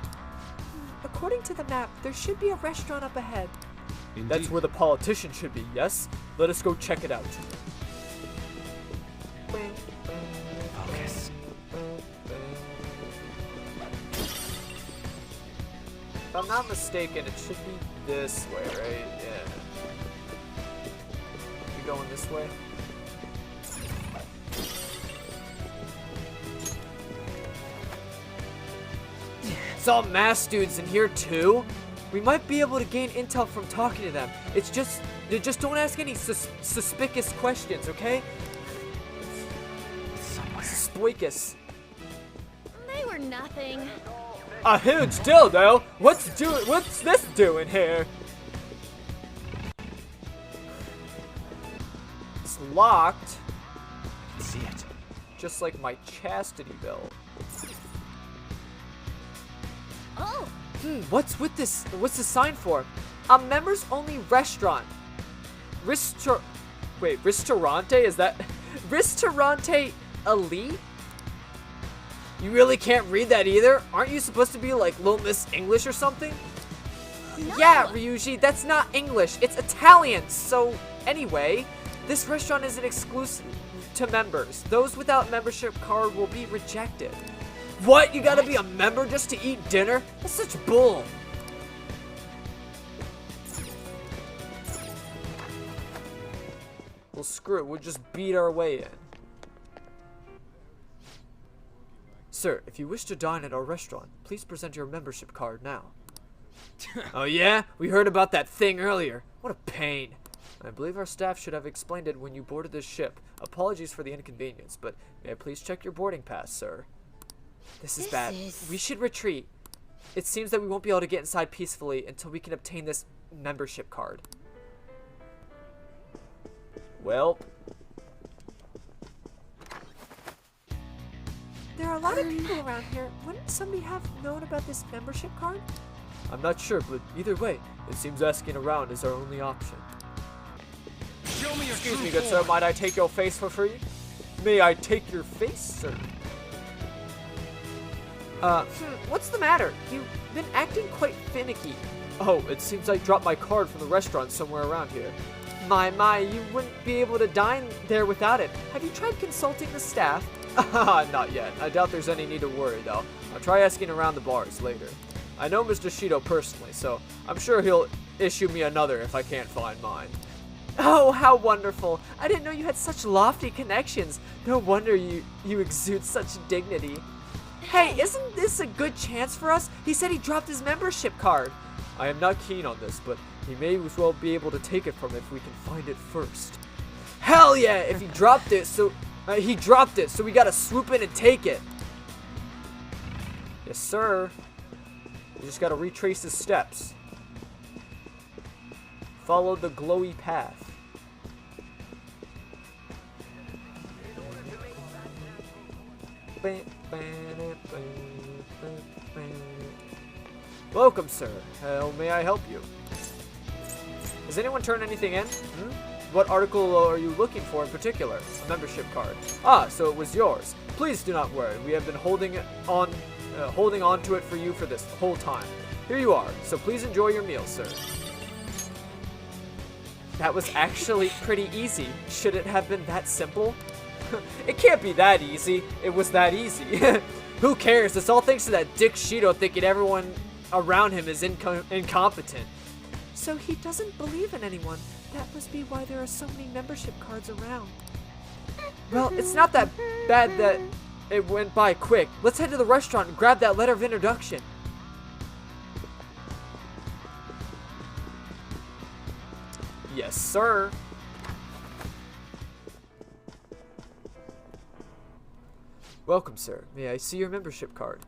According to the map, there should be a restaurant up ahead. Indeed. That's where the politician should be, yes? Let us go check it out. Focus. If I'm not mistaken, it should be this way, right? Yeah. You going this way? It's all mass dudes in here too. We might be able to gain intel from talking to them. It's just don't ask any suspicious questions, okay? Suspicious. They were nothing. A huge dildo? What's this doing here? It's locked. I can see it. Just like my chastity belt. Oh. What's with this? What's the sign for? A members only restaurant. Ristorante? Is that Ristorante Elite? You really can't read that either? Aren't you supposed to be like Little Miss English or something? No. Yeah, Ryuji, that's not English. It's Italian. So anyway, this restaurant isn't exclusive to members. Those without membership card will be rejected. What? You gotta be a member just to eat dinner? That's such bull. Well, screw it. We'll just beat our way in. Sir, if you wish to dine at our restaurant, please present your membership card now. Oh yeah? We heard about that thing earlier. What a pain. I believe our staff should have explained it when you boarded this ship. Apologies for the inconvenience, but may I please check your boarding pass, sir? This is bad. We should retreat. It seems that we won't be able to get inside peacefully until we can obtain this membership card. Well. There are a lot of people around here. Wouldn't somebody have known about this membership card? I'm not sure, but either way, it seems asking around is our only option. Show me your Excuse me, good sir, might I take your face for free? May I take your face, sir? What's the matter? You've been acting quite finicky. Oh, it seems I dropped my card from the restaurant somewhere around here. My, you wouldn't be able to dine there without it. Have you tried consulting the staff? Not yet. I doubt there's any need to worry, though. I'll try asking around the bars later. I know Mr. Shido personally, so I'm sure he'll issue me another if I can't find mine. Oh, how wonderful. I didn't know you had such lofty connections. No wonder you exude such dignity. Hey, isn't this a good chance for us? He said he dropped his membership card. I am not keen on this, but he may as well be able to take it from if we can find it first. Hell yeah, if he dropped it, so we gotta swoop in and take it. Yes, sir. We just gotta retrace his steps. Follow the glowy path. Welcome, sir. How may I help you? Has anyone turned anything in? What article are you looking for in particular? A membership card. Ah, so it was yours. Please do not worry. We have been holding on to it for you for this whole time. Here you are. So please enjoy your meal, sir. That was actually pretty easy. Should it have been that simple? It can't be that easy. It was that easy. Who cares? It's all thanks to that Dick Shido thinking everyone around him is incompetent. So he doesn't believe in anyone. That must be why there are so many membership cards around. Well, it's not that bad that it went by quick. Let's head to the restaurant and grab that letter of introduction. Yes, sir. Welcome, sir. May I see your membership card?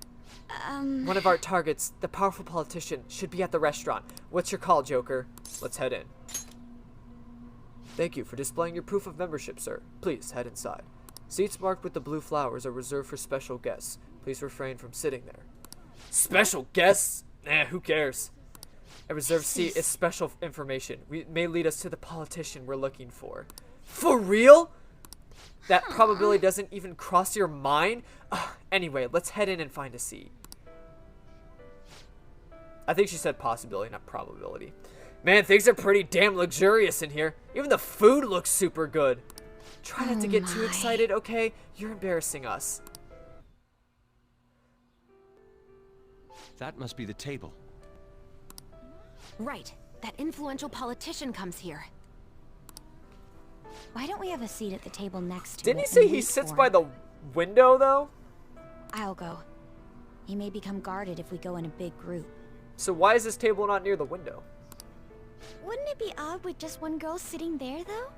One of our targets, the powerful politician, should be at the restaurant. What's your call, Joker? Let's head in. Thank you for displaying your proof of membership, sir. Please head inside. Seats marked with the blue flowers are reserved for special guests. Please refrain from sitting there. Special guests? Who cares? A reserved seat is special information. It may lead us to the politician we're looking for. For real? That probability doesn't even cross your mind? Anyway, let's head in and find a seat. I think she said possibility, not probability. Man, things are pretty damn luxurious in here. Even the food looks super good. Try not to get too excited, okay? You're embarrassing us. That must be the table. Right. That influential politician comes here. Why don't we have a seat at the table next to Didn't he say he sits by the window, though? I'll go. He may become guarded if we go in a big group. So why is this table not near the window? Wouldn't it be odd with just one girl sitting there, though?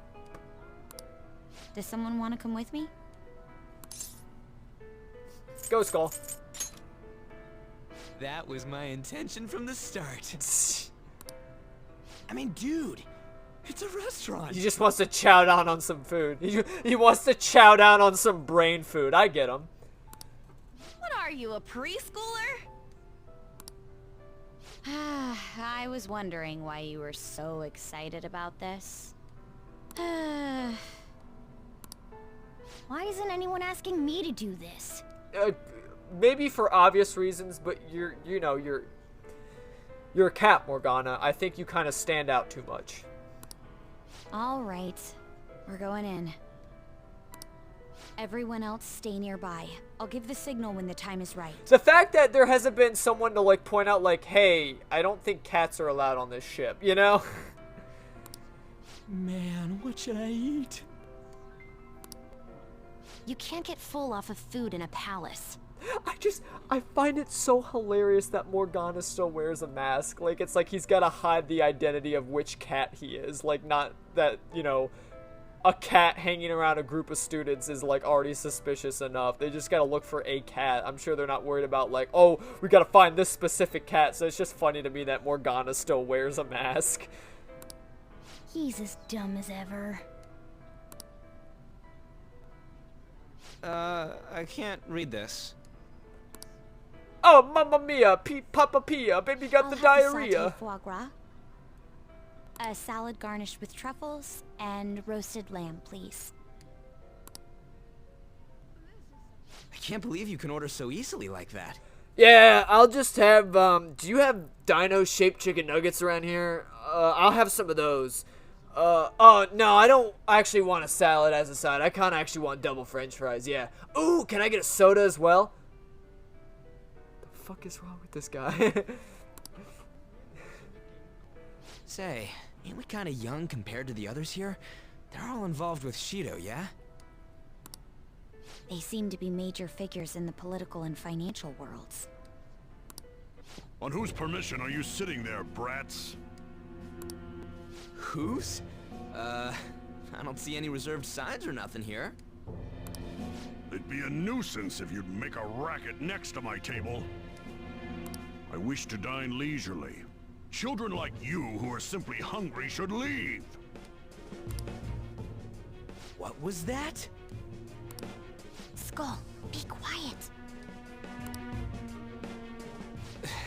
Does someone want to come with me? Go, Skull. That was my intention from the start. I mean, dude, it's a restaurant. He just wants to chow down on some food. He wants to chow down on some brain food. I get him. What are you, a preschooler? I was wondering why you were so excited about this. Why isn't anyone asking me to do this? Maybe for obvious reasons, but you're a cat, Morgana. I think you kind of stand out too much. All right, we're going in. Everyone else stay nearby. I'll give the signal when the time is right. The fact that there hasn't been someone to like point out like, hey, I don't think cats are allowed on this ship, you know? Man, what should I eat? You can't get full off of food in a palace. I find it so hilarious that Morgana still wears a mask. Like, it's like he's gotta hide the identity of which cat he is. Like, not that, you know, a cat hanging around a group of students is, like, already suspicious enough. They just gotta look for a cat. I'm sure they're not worried about, like, oh, we gotta find this specific cat. So it's just funny to me that Morgana still wears a mask. He's as dumb as ever. I can't read this. Oh, Mamma Mia, Papa Pia, baby got the diarrhea. Sauté foie gras, a salad garnished with truffles, and roasted lamb, please. I can't believe you can order so easily like that. Yeah, I'll just have, do you have dino-shaped chicken nuggets around here? I'll have some of those. Oh, no, I don't actually want a salad as a side. I kinda actually want double french fries, yeah. Ooh, can I get a soda as well? The fuck is wrong with this guy? Say, ain't we kinda young compared to the others here? They're all involved with Shido, yeah? They seem to be major figures in the political and financial worlds. On whose permission are you sitting there, brats? Whose? I don't see any reserved signs or nothing here. It'd be a nuisance if you'd make a racket next to my table. I wish to dine leisurely. Children like you who are simply hungry should leave. What was that? Skull, be quiet.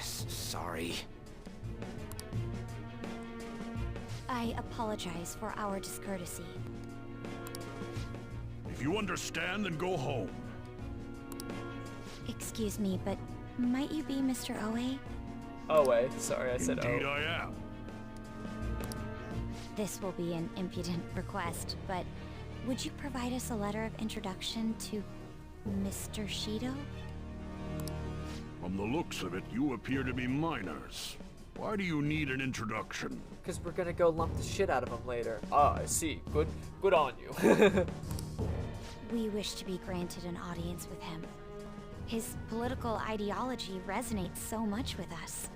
Sorry. I apologize for our discourtesy. If you understand, then go home. Excuse me, but might you be Mr. Oe? Oe, sorry, I said Indeed O. I am. This will be an impudent request, but would you provide us a letter of introduction to Mr. Shido? From the looks of it, you appear to be minors. Why do you need an introduction? Because we're gonna go lump the shit out of him later. Ah, I see. Good on you. We wish to be granted an audience with him. His political ideology resonates so much with us.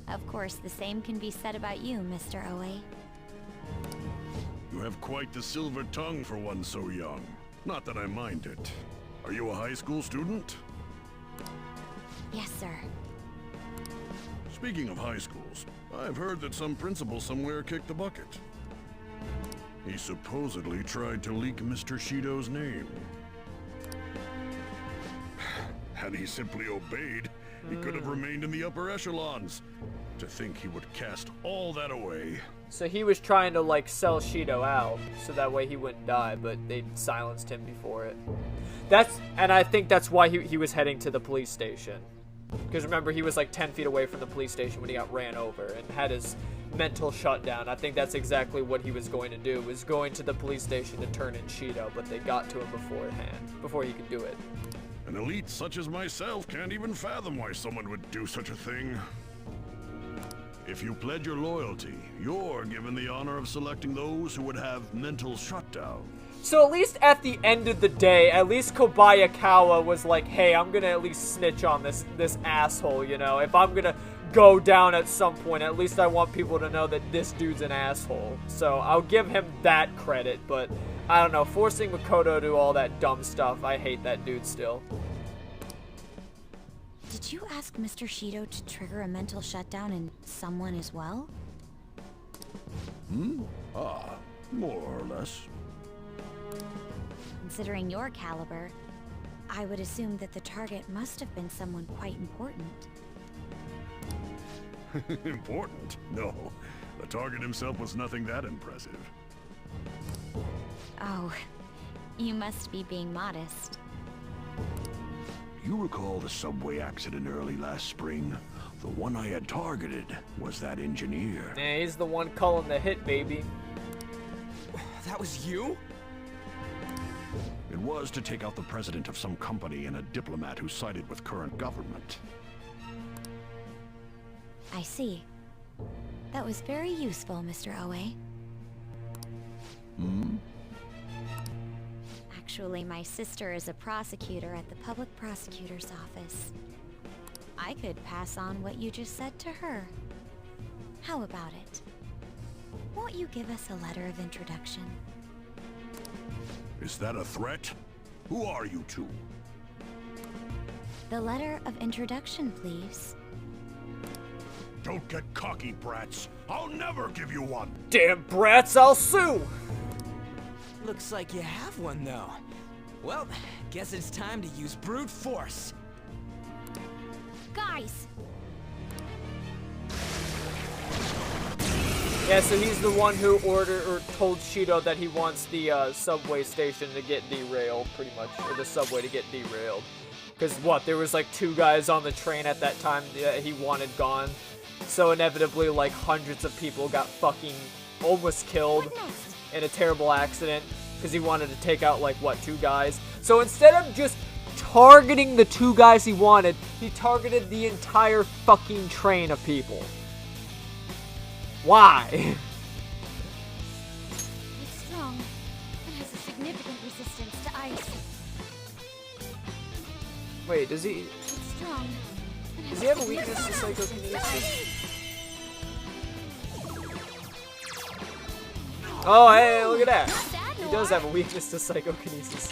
Of course, the same can be said about you, Mr. Oe. You have quite the silver tongue for one so young. Not that I mind it. Are you a high school student? Yes, sir. Speaking of high schools, I've heard that some principal somewhere kicked the bucket. He supposedly tried to leak Mr. Shido's name. Had he simply obeyed, he could have remained in the upper echelons. To think he would cast all that away. So he was trying to, like, sell Shido out, so that way he wouldn't die, but they silenced him before it. And I think that's why he was heading to the police station. Because remember, he was like 10 feet away from the police station when he got ran over and had his mental shutdown. I think that's exactly what he was going to do, was going to the police station to turn in Shido, but they got to him beforehand, before he could do it. An elite such as myself can't even fathom why someone would do such a thing. If you pledge your loyalty, you're given the honor of selecting those who would have mental shutdown. So at least at the end of the day, at least Kobayakawa was like, hey, I'm gonna at least snitch on this asshole, you know? If I'm gonna go down at some point, at least I want people to know that this dude's an asshole. So I'll give him that credit, but I don't know, forcing Makoto to do all that dumb stuff, I hate that dude still. Did you ask Mr. Shido to trigger a mental shutdown in someone as well? Ah, more or less. Considering your caliber, I would assume that the target must have been someone quite important. Important? No. The target himself was nothing that impressive. Oh, you must be being modest. You recall the subway accident early last spring? The one I had targeted was that engineer. Yeah, he's the one calling the hit, baby. That was you? It was to take out the president of some company and a diplomat who sided with current government. I see. That was very useful, Mr. Oe. Actually, my sister is a prosecutor at the public prosecutor's office. I could pass on what you just said to her. How about it? Won't you give us a letter of introduction? Is that a threat? Who are you two? The letter of introduction, please. Don't get cocky, brats. I'll never give you one. Damn brats, I'll sue! Looks like you have one, though. Well, guess it's time to use brute force. Guys! Yeah, so he's the one who told Shido that he wants the subway station to get derailed, pretty much, or the subway to get derailed. Because what, there was like 2 guys on the train at that time that he wanted gone. So inevitably, like, hundreds of people got fucking almost killed in a terrible accident because he wanted to take out, like, what, 2 guys? So instead of just targeting the 2 guys he wanted, he targeted the entire fucking train of people. Why? It's strong and has a significant resistance to ice. Wait, does he... It's strong. Does he have a weakness to psychokinesis? Oh, hey, look at that. He does have a weakness to psychokinesis.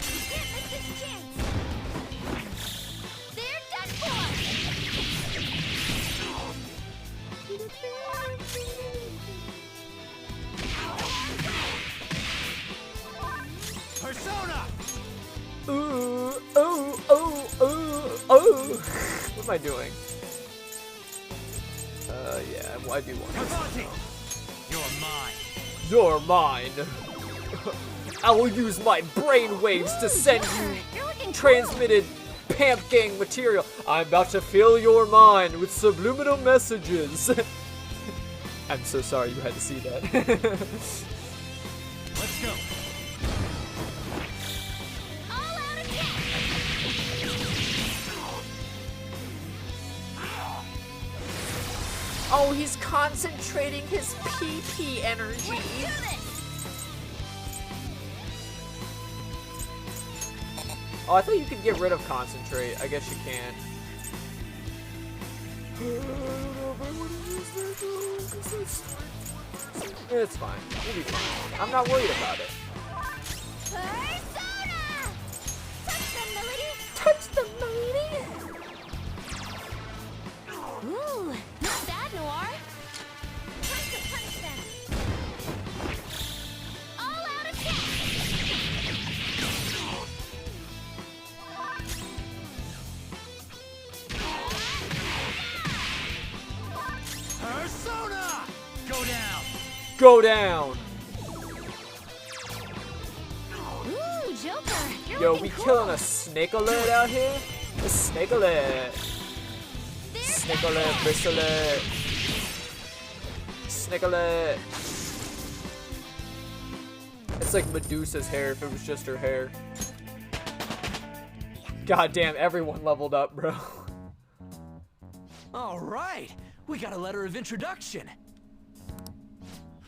Persona! Ooh, oh, oh, oh, oh. What am I doing? Yeah, I do want this. You're mine. You're mine. I will use my brain waves to send you transmitted Pamp Gang material. I'm about to fill your mind with subliminal messages. I'm so sorry you had to see that. Let's go. Oh, he's concentrating his PP energy. Oh, I thought you could get rid of concentrate. I guess you can. It's fine. We'll be fine. I'm not worried about it. Persona! Touch them, Melody! Touch them, Melody! Ooh, not bad, Noir. Time to punch them. All out attack. Persona! Go down. Go down. Ooh, Joker, you're Yo, looking we cool. killing a snake alert out here? A snake alert. Snake alert, bristle alert. Snake alert. It's like Medusa's hair if it was just her hair. God damn, everyone leveled up, bro. All right, we got a letter of introduction.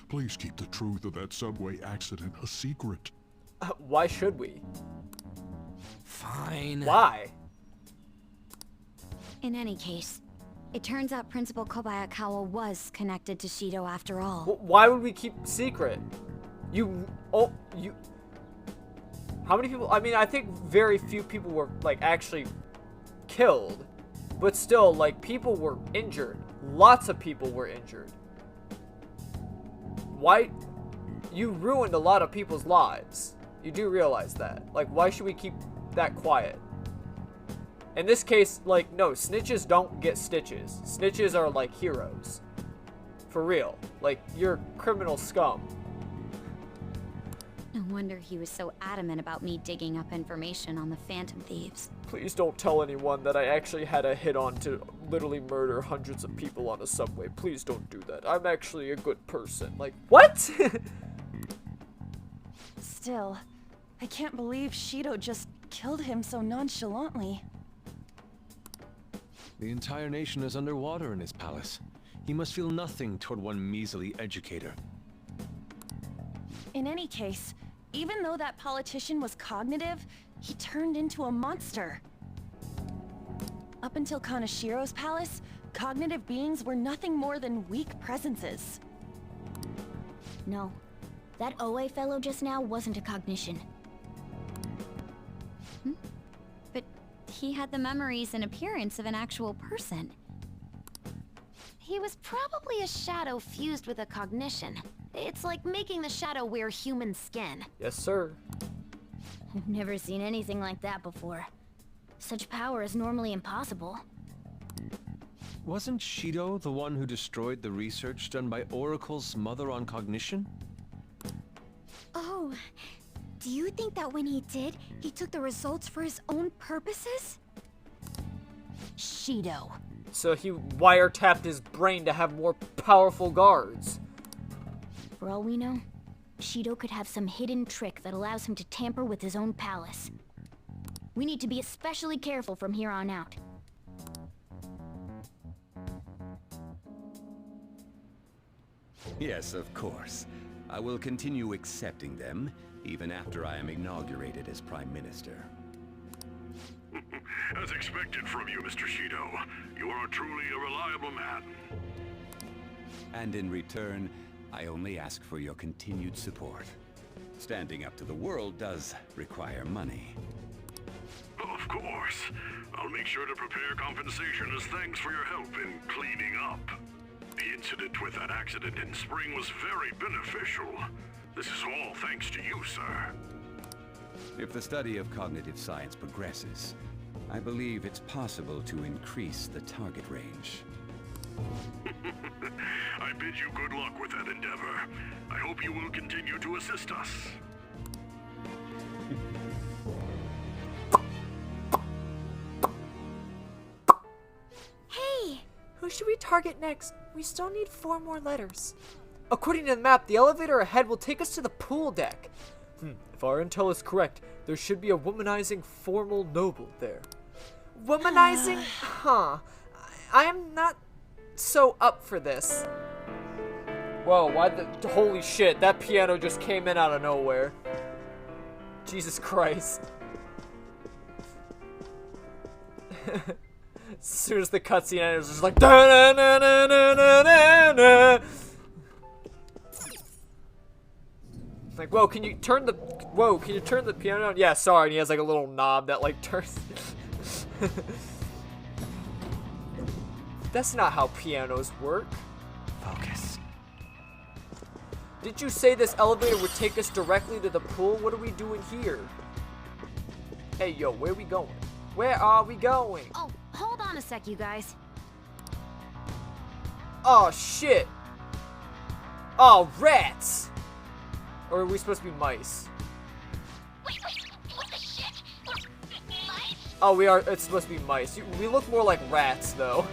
Please keep the truth of that subway accident a secret. Why should we? Fine. Why? In any case, it turns out Principal Kobayakawa was connected to Shido after all. Why would we keep secret? How many people? I mean, I think very few people were, like, actually killed. But still, like, people were injured. Lots of people were injured. Why? You ruined a lot of people's lives. You do realize that. Like, why should we keep that quiet? In this case, like, no, snitches don't get stitches. Snitches are, like, heroes. For real. Like, you're criminal scum. No wonder he was so adamant about me digging up information on the Phantom Thieves. Please don't tell anyone that I actually had a hit on to literally murder hundreds of people on a subway. Please don't do that. I'm actually a good person. Like, what? Still, I can't believe Shido just killed him so nonchalantly. The entire nation is underwater in his palace. He must feel nothing toward one measly educator. In any case, Even though that politician was cognitive, he turned into a monster. Up until Kanashiro's palace, cognitive beings were nothing more than weak presences. No. That Oe fellow just now wasn't a cognition. But he had the memories and appearance of an actual person. He was probably a shadow fused with a cognition. It's like making the shadow wear human skin. Yes, sir. I've never seen anything like that before. Such power is normally impossible. Wasn't Shido the one who destroyed the research done by Oracle's mother on cognition? Oh, do you think that when he did, he took the results for his own purposes? Shido. So he wiretapped his brain to have more powerful guards. For all we know, Shido could have some hidden trick that allows him to tamper with his own palace. We need to be especially careful from here on out. Yes, of course. I will continue accepting them, even after I am inaugurated as Prime Minister. As expected from you, Mr. Shido. You are truly a reliable man. And in return, I only ask for your continued support. Standing up to the world does require money. Of course. I'll make sure to prepare compensation as thanks for your help in cleaning up. The incident with that accident in spring was very beneficial. This is all thanks to you, sir. If the study of cognitive science progresses, I believe it's possible to increase the target range. I bid you good luck with that endeavor. I hope you will continue to assist us. Hey! Who should we target next? We still need 4 more letters. According to the map, the elevator ahead will take us to the pool deck. If our intel is correct, there should be a womanizing formal noble there. Womanizing? Huh. I am not so up for this. Whoa, why the... Holy shit, that piano just came in out of nowhere. Jesus Christ. As soon as the cutscene ended, it was just like... Like, whoa, can you turn the... Whoa, can you turn the piano down? Yeah, sorry, and he has like a little knob that like turns... That's not how pianos work. Focus. Did you say this elevator would take us directly to the pool? What are we doing here? Hey, yo, where are we going? Where are we going? Oh, hold on a sec, you guys. Oh, shit. Oh, rats. Or are we supposed to be mice? Wait, what the shit? Mice? Oh, we are. It's supposed to be mice. We look more like rats, though.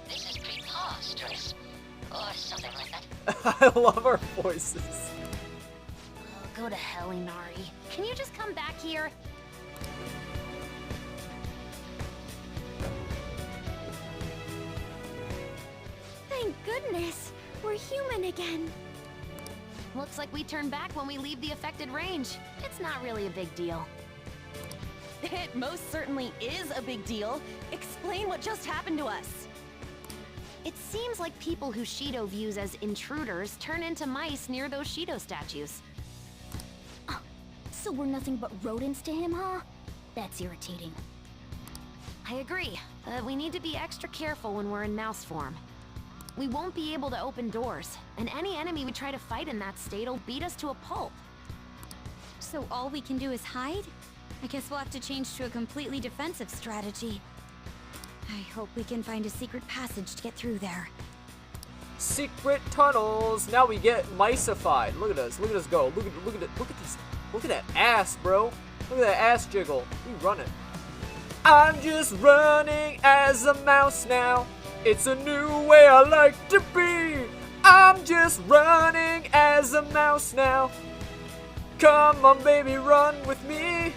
This is preposterous. Or something like that. I love our voices. Oh, go to hell, Inari. Can you just come back here? Thank goodness! We're human again. Looks like we turn back when we leave the affected range. It's not really a big deal. It most certainly is a big deal. Explain what just happened to us. It seems like people who Shido views as intruders turn into mice near those Shido statues. So we're nothing but rodents to him, huh? That's irritating. I agree, but we need to be extra careful when we're in mouse form. We won't be able to open doors, and any enemy we try to fight in that state will beat us to a pulp. So all we can do is hide? I guess we'll have to change to a completely defensive strategy. I hope we can find a secret passage to get through there. Secret tunnels. Now we get miceified. Look at us go. Look at that ass, bro. Look at that ass jiggle. We running. I'm just running as a mouse now. It's a new way I like to be. I'm just running as a mouse now. Come on, baby, run with me.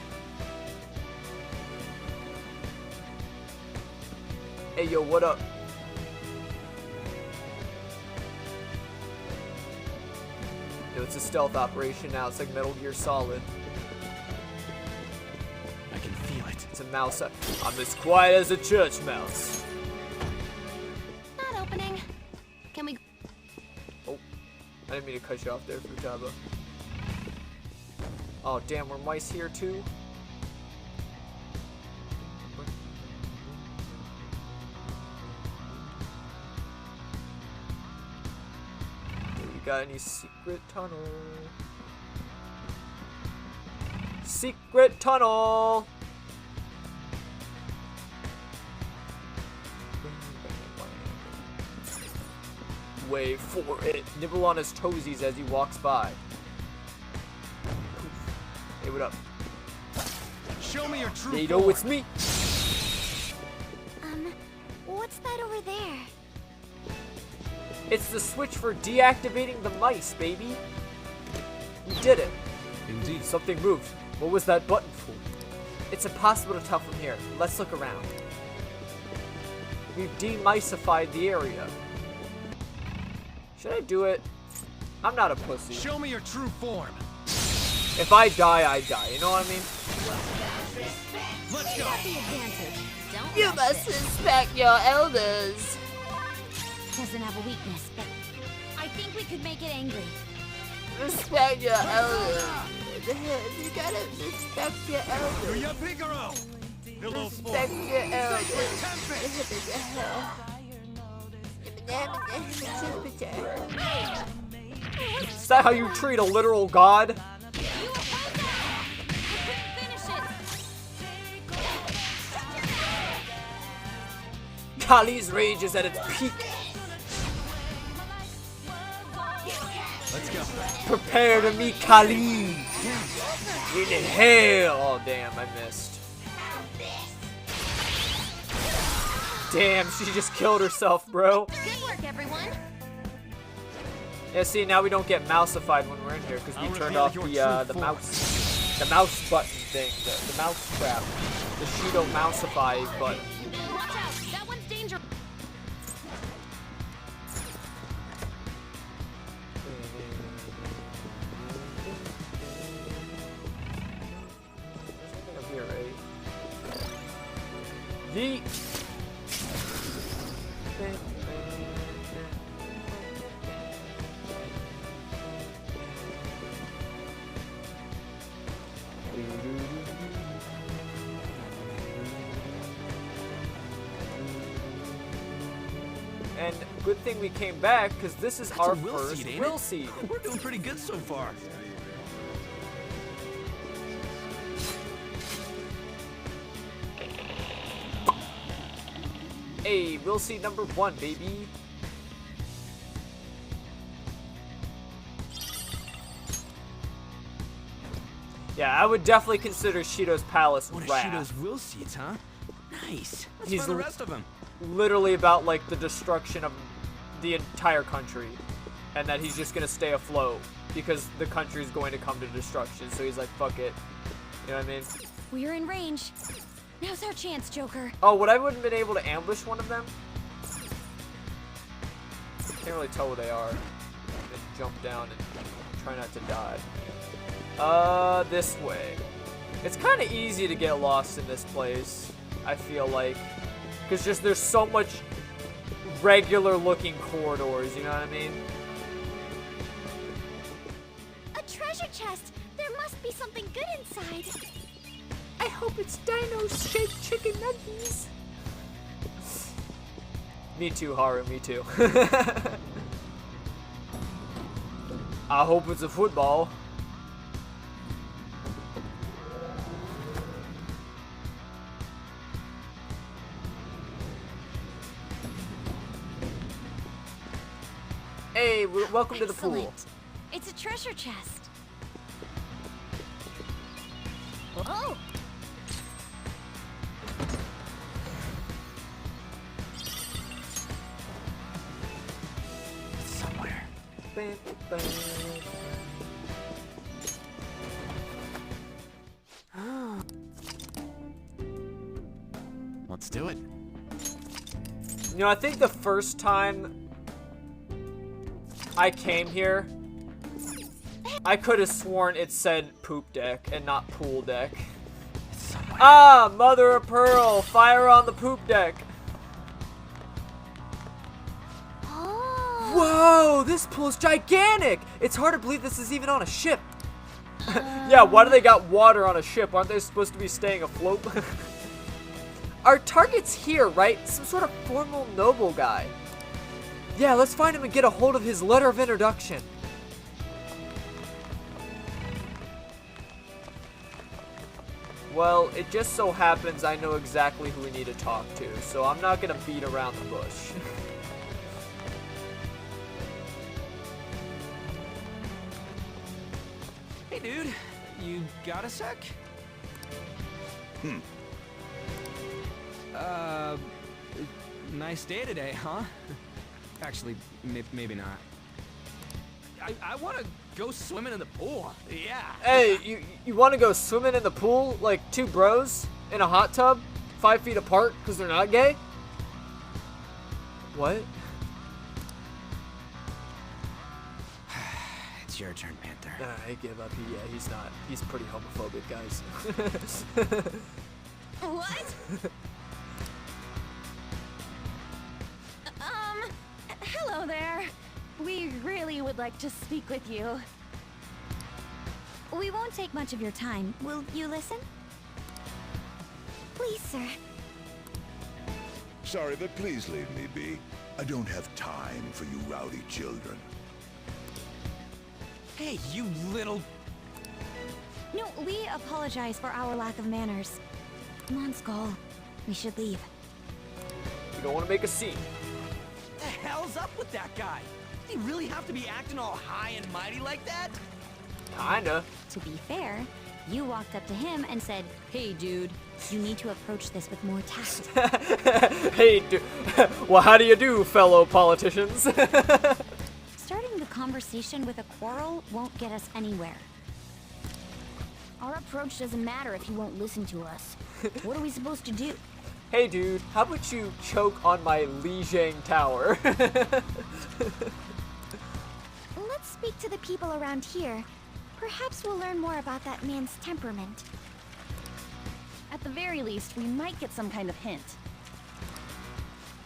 Hey, yo, what up? You know, it's a stealth operation now. It's like Metal Gear Solid. I can feel it. It's a mouse. I'm as quiet as a church mouse. Not opening. Can we... Oh, I didn't mean to cut you off there, Futaba. Oh, damn, were mice here too? Got any secret tunnel? Secret tunnel! Wait for it. Nibble on his toesies as he walks by. Hey, what up? Show me your true There you go, it's me! What's that over there? It's the switch for deactivating the mice, baby. You did it. Indeed. Something moved. What was that button for? It's impossible to tell from here. Let's look around. We've demicified the area. Should I do it? I'm not a pussy. Show me your true form. If I die, I die. You know what I mean? Let's go. You must respect your elders. Doesn't have a weakness, but I think we could make it angry. Respect your elders. You gotta respect your elders. You're Figaro. Respect your elders. Is that how you treat a literal god? Kali's rage is at its peak. Let's go. Prepare to meet Kali. In hell. Oh, damn, I missed. Damn, she just killed herself, bro. Good work, everyone. Yeah, see, now we don't get mouseified when we're in here because we turned off the mouse button thing, the mouse trap, the Shido mousify button. Watch out, that one's dangerous. Up here, right? Yeet. And good thing we came back, because this is our first will seed. We're doing pretty good so far. Hey, will seed number 1, baby. Yeah, I would definitely consider Shido's palace One of rad. Shido's will seeds, huh? Nice. Let's He's find the rest of them. Literally about like the destruction of the entire country, and that he's just gonna stay afloat because the country is going to come to destruction. So he's like, fuck it. You know what I mean? We're in range. Now's our chance, Joker. Oh, would I wouldn't been able to ambush one of them? Can't really tell where they are. Then jump down and try not to die. This way. It's kind of easy to get lost in this place, I feel like. Because just there's so much regular looking corridors, you know what I mean? A treasure chest! There must be something good inside. I hope it's dino-shaped chicken nuggets. Me too, Haru, me too. I hope it's a football. Hey, welcome to the pool. Excellent. It's a treasure chest. Oh! Somewhere. Let's do it. You know, I think the first time I came here, I could have sworn it said poop deck and not pool deck. Ah, mother of pearl, fire on the poop deck. Whoa, this pool's gigantic. It's hard to believe this is even on a ship. Yeah, why do they got water on a ship? Aren't they supposed to be staying afloat? Our target's here, right? Some sort of formal noble guy. Yeah, let's find him and get a hold of his letter of introduction. Well, it just so happens I know exactly who we need to talk to, so I'm not gonna beat around the bush. Hey, dude. You got a sec? Nice day today, huh? Actually, maybe not. I want to go swimming in the pool. Yeah. Hey, you want to go swimming in the pool like two bros in a hot tub, 5 feet apart because they're not gay? What? It's your turn, Panther. I give up. Yeah, he's not. He's pretty homophobic, guys. What? Hello there. We really would like to speak with you. We won't take much of your time. Will you listen? Please, sir. Sorry, but please leave me be. I don't have time for you rowdy children. Hey, you little... No, we apologize for our lack of manners. Come on, Skull. We should leave. You don't want to make a scene. What the hell's up with that guy? Did he really have to be acting all high and mighty like that? Kinda. To be fair, you walked up to him and said, "Hey, dude, you need to approach this with more tact." Hey, dude. Well, how do you do, fellow politicians? Starting the conversation with a quarrel won't get us anywhere. Our approach doesn't matter if you won't listen to us. What are we supposed to do? Hey, dude, how about you choke on my Lijiang tower? Let's speak to the people around here. Perhaps we'll learn more about that man's temperament. At the very least, we might get some kind of hint.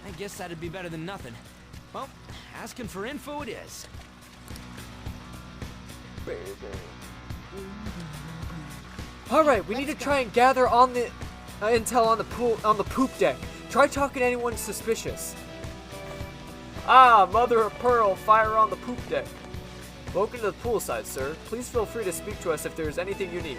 I guess that'd be better than nothing. Well, asking for info it is. All right, we need to try and gather on the intel on the poop deck. Try talking to anyone suspicious. Ah, mother of pearl, fire on the poop deck. Welcome to the poolside, sir. Please feel free to speak to us if there's anything you need.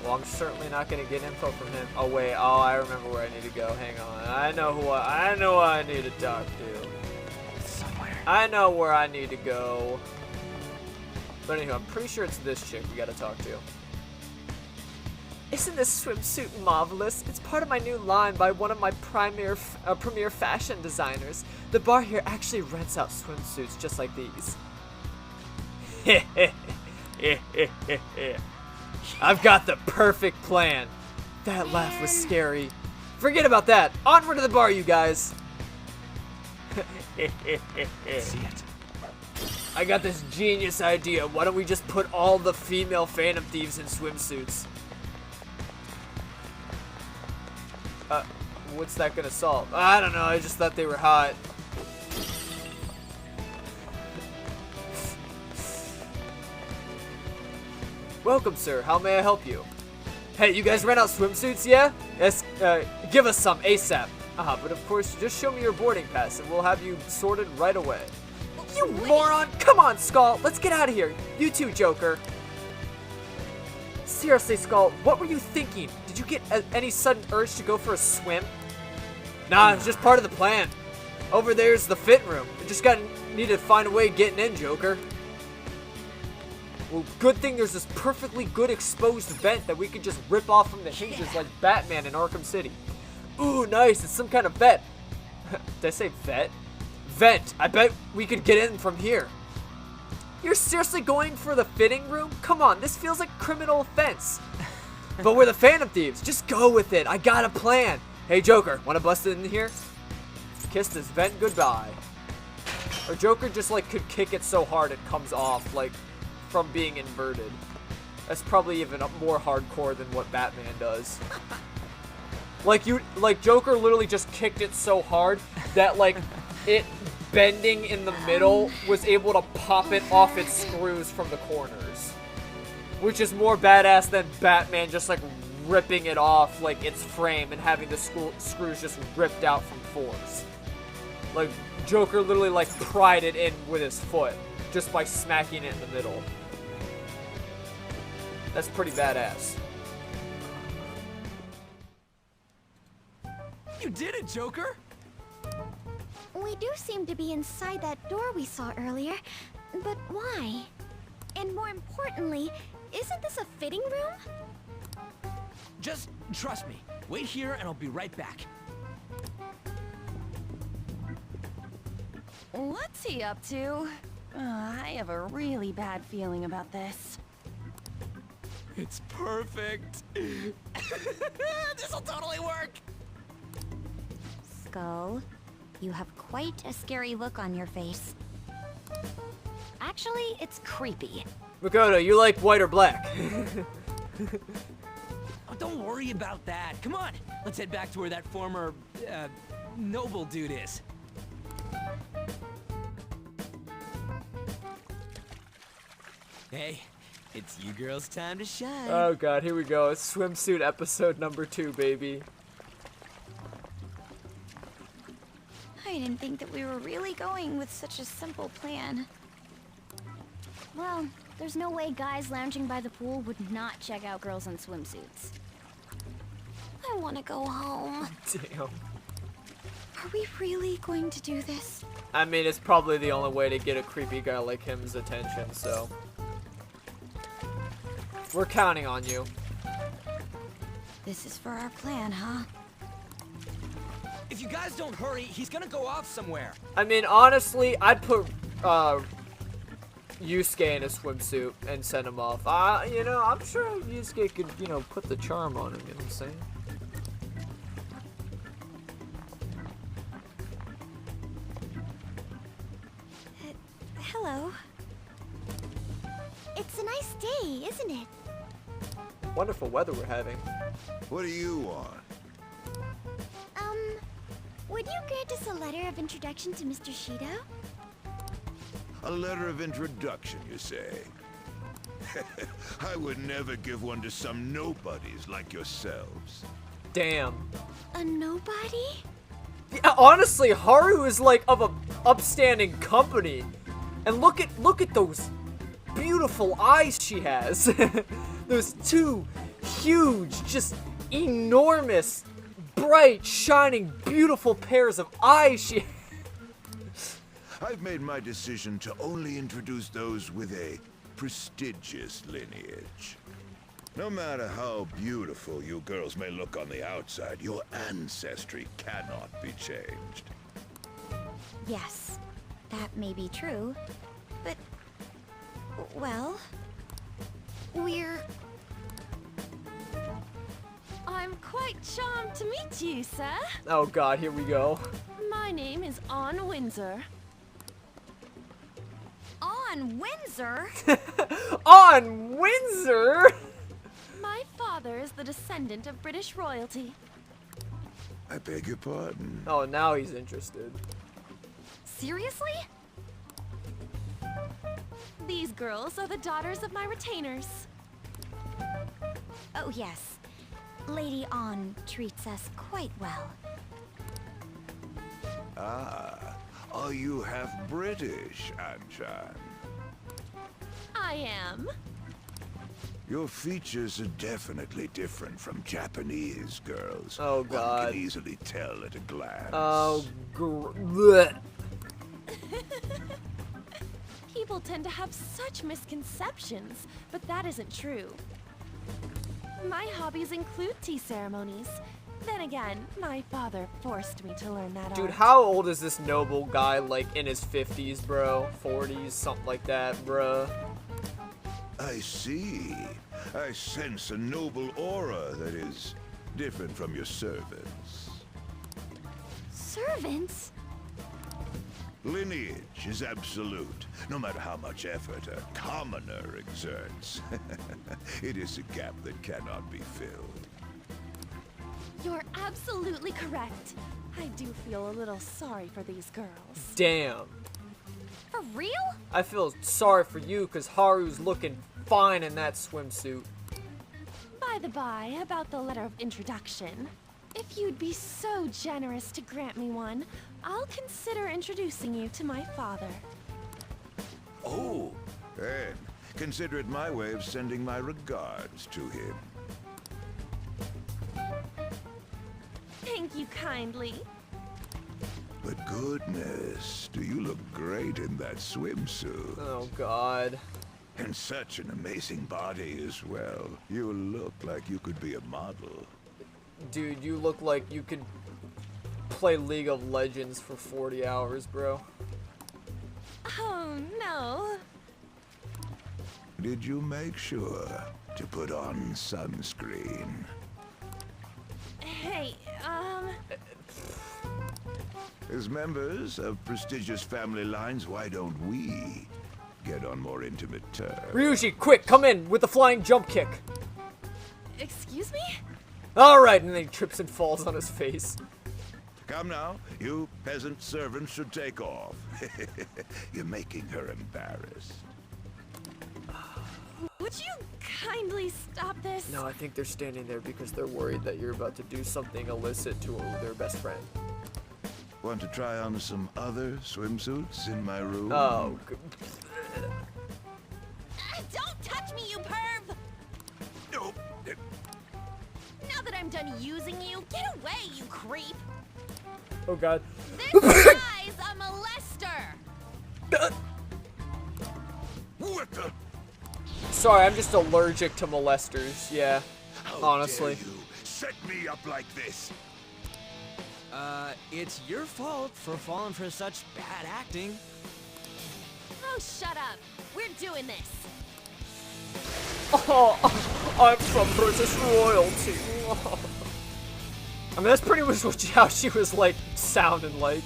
Well, I'm certainly not gonna get info from him. Oh wait, oh I remember where I need to go. Hang on, I know who I need to talk to. Somewhere. I know where I need to go. But anyway, I'm pretty sure it's this chick we gotta talk to. Isn't this swimsuit marvelous? It's part of my new line by one of my premier fashion designers. The bar here actually rents out swimsuits just like these. I've got the perfect plan. That laugh was scary. Forget about that. Onward to the bar, you guys. See it. I got this genius idea. Why don't we just put all the female Phantom Thieves in swimsuits? What's that gonna solve? I don't know, I just thought they were hot. Welcome, sir. How may I help you? Hey, you guys rent out swimsuits, yeah? Yes, give us some ASAP. But of course, just show me your boarding pass and we'll have you sorted right away. You moron! Come on, Skull! Let's get out of here. You too, Joker. Seriously, Skull, what were you thinking? Did you get any sudden urge to go for a swim? Nah, it's just part of the plan. Over there's the fit room. We just need to find a way of getting in, Joker. Well, good thing there's this perfectly good exposed vent that we could just rip off from the hinges like Batman in Arkham City. Ooh, nice. It's some kind of vet. Did I say vet? Vent. I bet we could get in from here. You're seriously going for the fitting room? Come on, this feels like criminal offense. But we're the Phantom Thieves. Just go with it. I got a plan. Hey, Joker, want to bust in here? Kiss this vent goodbye. Or Joker just like could kick it so hard it comes off. Like, from being inverted. That's probably even more hardcore than what Batman does. Like Joker literally just kicked it so hard that like it bending in the middle was able to pop it off its screws from the corners. Which is more badass than Batman just like ripping it off like its frame and having the screws just ripped out from force. Like Joker literally like pried it in with his foot just by smacking it in the middle. That's pretty badass. You did it, Joker! We do seem to be inside that door we saw earlier, but why? And more importantly, isn't this a fitting room? Just trust me. Wait here and I'll be right back. What's he up to? I have a really bad feeling about this. It's perfect. This'll totally work. Skull, you have quite a scary look on your face. Actually, it's creepy. Makoto, you like white or black? Oh, don't worry about that. Come on, let's head back to where that former, noble dude is. Hey, it's you girls' time to shine. Oh god, here we go. It's swimsuit episode number 2, baby. I didn't think that we were really going with such a simple plan. Well, there's no way guys lounging by the pool would not check out girls in swimsuits. I want to go home. Damn. Are we really going to do this? I mean, it's probably the only way to get a creepy guy like him's attention, so... We're counting on you. This is for our plan, huh? If you guys don't hurry, he's gonna go off somewhere. I mean, honestly, I'd put, Yusuke in a swimsuit and send him off. You know, I'm sure Yusuke could, you know, put the charm on him, you know what I'm saying? Hello. It's a nice day, isn't it? Wonderful weather we're having. What do you want? Would you grant us a letter of introduction to Mr. Shido? A letter of introduction, you say? I would never give one to some nobodies like yourselves. Damn. A nobody? Yeah, honestly, Haru is like of a upstanding company. And look at those beautiful eyes she has. Those two huge, just enormous, bright, shining, beautiful pairs of eyes she I've made my decision to only introduce those with a prestigious lineage. No matter how beautiful you girls may look on the outside, your ancestry cannot be changed. Yes, that may be true, but... well... we're... I'm quite charmed to meet you, sir. Oh god, here we go. My name is Ann Windsor. On Windsor? On Windsor? My father is the descendant of British royalty. I beg your pardon. Oh, now he's interested. Seriously? These girls are the daughters of my retainers. Oh yes, Lady Ann treats us quite well. Ah, are you half British, Anchan? I am. Your features are definitely different from Japanese girls. Oh god. One can easily tell at a glance. Oh, bleh. People tend to have such misconceptions, but that isn't true. My hobbies include tea ceremonies. Then again, my father forced me to learn that Dude, art. how old is this noble guy? Like in his 50s, bro? 40s, something like that, bruh. I see. I sense a noble aura that is different from your servants. Servants? Lineage is absolute, no matter how much effort a commoner exerts. It is a gap that cannot be filled. You're absolutely correct. I do feel a little sorry for these girls. Damn. For real? I feel sorry for you because Haru's looking fine in that swimsuit. By the by, about the letter of introduction. If you'd be so generous to grant me one, I'll consider introducing you to my father. Oh, then consider it my way of sending my regards to him. Thank you kindly. But goodness, do you look great in that swimsuit. Oh, God. And such an amazing body as well. You look like you could be a model. Dude, you look like you could play League of Legends for 40 hours, bro. Oh, no. Did you make sure to put on sunscreen? Hey, As members of prestigious family lines, why don't we get on more intimate terms? Ryuji, quick, come in with the flying jump kick. Excuse me? Alright, and then he trips and falls on his face. Come now, you peasant servants should take off. You're making her embarrassed. Would you kindly stop this? No, I think they're standing there because they're worried that you're about to do something illicit to their best friend. Want to try on some other swimsuits in my room? Oh, Don't touch me, you perv! Nope. Now that I'm done using you, get away, you creep! Oh, God. This guy's a molester! What the? Sorry, I'm just allergic to molesters, yeah. Honestly. Dare you set me up like this? It's your fault for falling for such bad acting. Oh, shut up. We're doing this. Oh, I'm from British royalty. I mean, that's pretty much how she was, like, sounding like.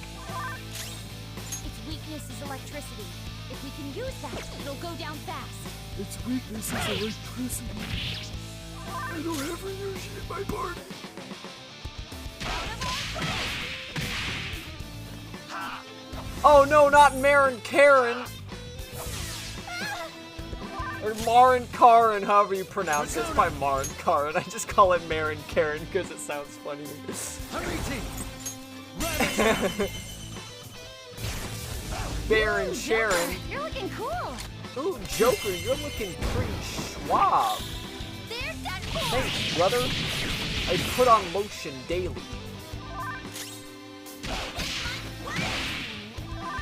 Its weakness is electricity. If we can use that, it'll go down fast. Its weakness is electricity. I don't have energy in my party. Oh no, not Marin Karen! Or Marin Karen, however you pronounce it. It's probably Marin Karen. I just call it Marin Karen because it sounds funny. Baron Sharon. You're looking cool. Ooh, Joker, you're looking pretty suave. There's that boy. Thanks, brother. I put on lotion daily.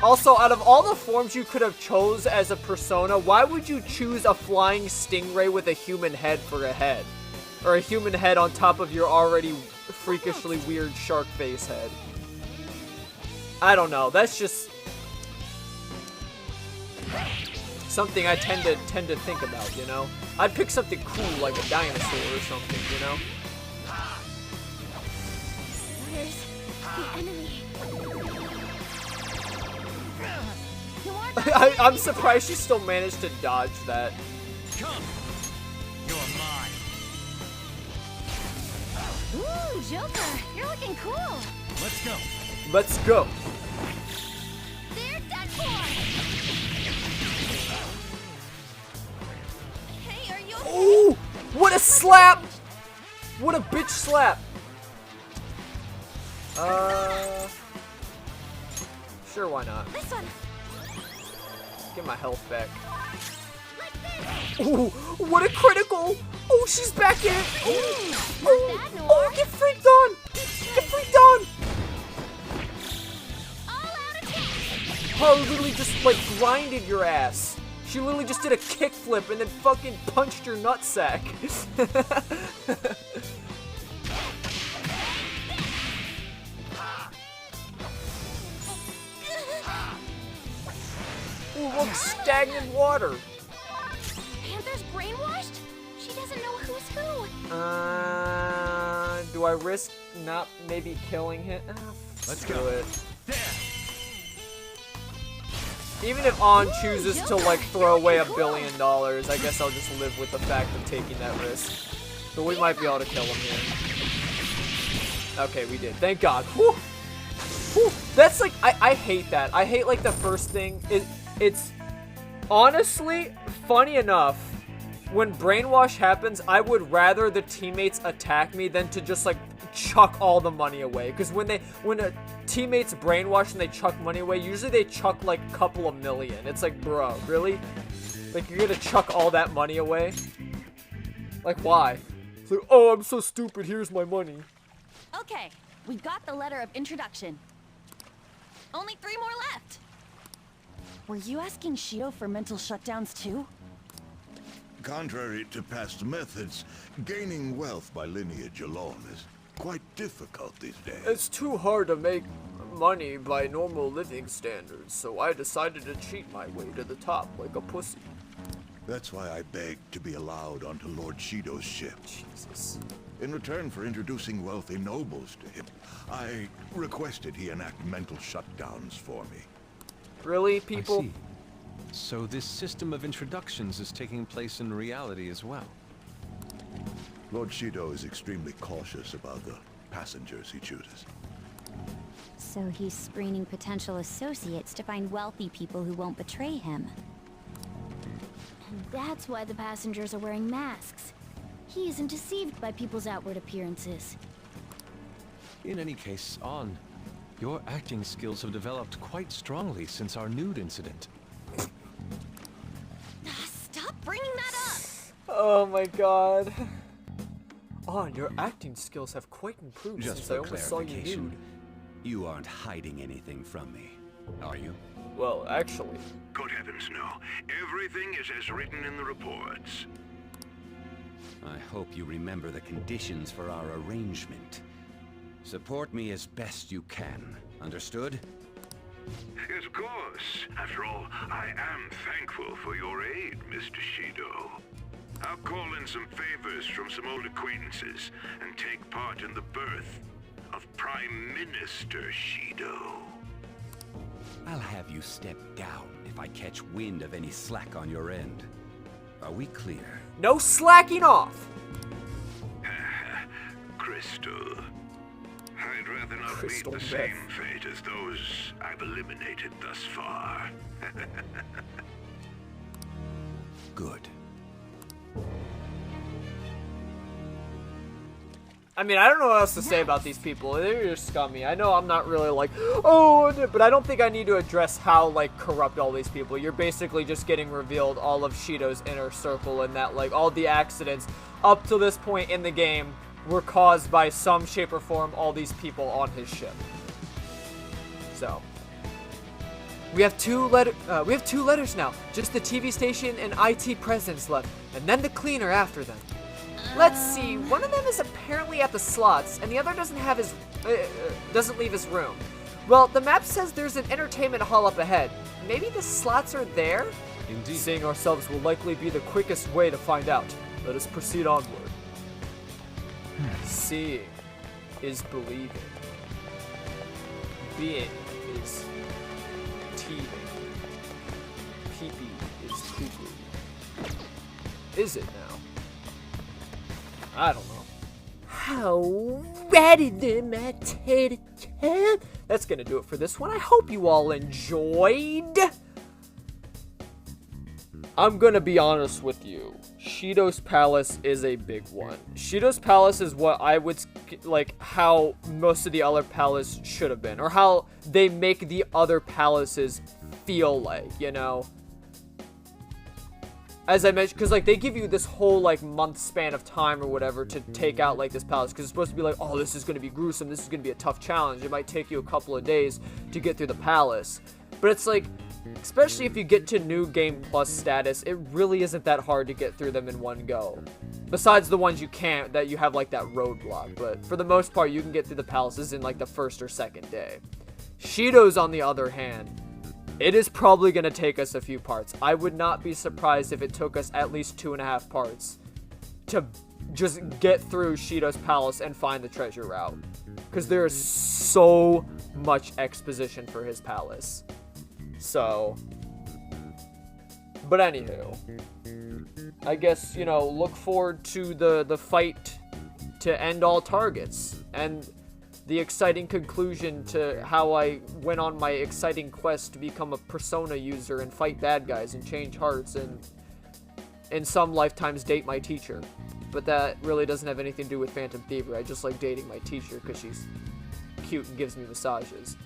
Also, out of all the forms you could have chose as a persona, why would you choose a flying stingray with a human head for a head? Or a human head on top of your already freakishly weird shark face head? I don't know. That's just something I tend to think about, you know? I'd pick something cool like a dinosaur or something, you know? Where's the enemy? I'm surprised she still managed to dodge that. Come, you're mine. Ooh, Joker, you're looking cool. Let's go. Let's go. There's that boy. Hey, are you okay? Ooh, what a slap! What a bitch slap. Sure, why not? This one. Get my health back. Ooh, what a critical! Oh, she's back in it! Oh, get freaked on! Get freaked on! Harley literally just, like, grinded your ass. She literally just did a kickflip and then fucking punched your nutsack. Ooh, look, stagnant water. Panther's brainwashed? She doesn't know who's who. Do I risk not maybe killing him? Let's do go. it. There. Even if On chooses to, like, throw away $1 billion, I guess I'll just live with the fact of taking that risk. But we might be able to kill him here. Okay, we did. Thank God. Whew. Whew. That's, like, I hate that. I hate, like, the first thing. It's honestly, funny enough, when brainwash happens, I would rather the teammates attack me than to just, like, chuck all the money away. Because when a teammate's brainwashed and they chuck money away, usually they chuck, like, a couple of million. It's like, bro, really? Like, you're gonna chuck all that money away? Like, why? It's like, oh, I'm so stupid, here's my money. Okay, we got the letter of introduction. Only 3 more left. Were you asking Shido for mental shutdowns too? Contrary to past methods, gaining wealth by lineage alone is quite difficult these days. It's too hard to make money by normal living standards, so I decided to cheat my way to the top like a pussy. That's why I begged to be allowed onto Lord Shido's ship. Jesus. In return for introducing wealthy nobles to him, I requested he enact mental shutdowns for me. Really, people? I see. So this system of introductions is taking place in reality as well. Lord Shido is extremely cautious about the passengers he chooses. So he's screening potential associates to find wealthy people who won't betray him. And that's why the passengers are wearing masks. He isn't deceived by people's outward appearances. In any case, On, your acting skills have developed quite strongly since our nude incident. Stop bringing that up! Oh my God. On, your acting skills have quite improved Just since for I almost saw you clarification, nude. you aren't hiding anything from me, are you? Well, actually. Good heavens, no. Everything is as written in the reports. I hope you remember the conditions for our arrangement. Support me as best you can. Understood? Yes, of course. After all, I am thankful for your aid, Mr. Shido. I'll call in some favors from some old acquaintances and take part in the birth of Prime Minister Shido. I'll have you step down if I catch wind of any slack on your end. Are we clear? No slacking off! Crystal. I'd rather not Crystal meet the death. same fate as those I've eliminated thus far. Good. I mean, I don't know what else to say about these people. They're just scummy. I know I'm not really like, oh, but I don't think I need to address how, like, corrupt all these people. You're basically just getting revealed all of Shido's inner circle and that, like, all the accidents up to this point in the game were caused by some shape or form all these people on his ship. So, we have two letters now. Just the TV station and IT presence left, and then the cleaner after them. Let's see. One of them is apparently at the slots, and the other doesn't have his doesn't leave his room. Well, the map says there's an entertainment hall up ahead. Maybe the slots are there? Indeed. Seeing ourselves will likely be the quickest way to find out. Let us proceed onward. Seeing is believing. Being is teething. Pee-pee is poopoo. Is it now? I don't know. How ready them at That's gonna do it for this one. I hope you all enjoyed. I'm gonna be honest with you. Shido's Palace is a big one. Shido's Palace is what I would, like, how most of the other palaces should have been. Or how they make the other palaces feel like, you know? As I mentioned, because, like, they give you this whole, like, month span of time or whatever to take out, like, this palace. Because it's supposed to be like, oh, this is going to be gruesome. This is going to be a tough challenge. It might take you a couple of days to get through the palace. But it's like, especially if you get to New Game Plus status, it really isn't that hard to get through them in one go. Besides the ones you can't, that you have, like, that roadblock. But for the most part, you can get through the palaces in, like, the first or second day. Shido's, on the other hand, it is probably going to take us a few parts. I would not be surprised if it took us at least 2.5 parts to just get through Shido's Palace and find the treasure route. Because there is so much exposition for his palace. So, But anywho, I guess, you know, look forward to the fight to end all targets, and the exciting conclusion to how I went on my exciting quest to become a Persona user and fight bad guys and change hearts and in some lifetimes date my teacher. But that really doesn't have anything to do with Phantom Thievery. I just like dating my teacher because she's cute and gives me massages.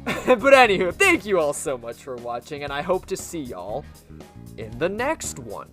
But anywho, thank you all so much for watching, and I hope to see y'all in the next one.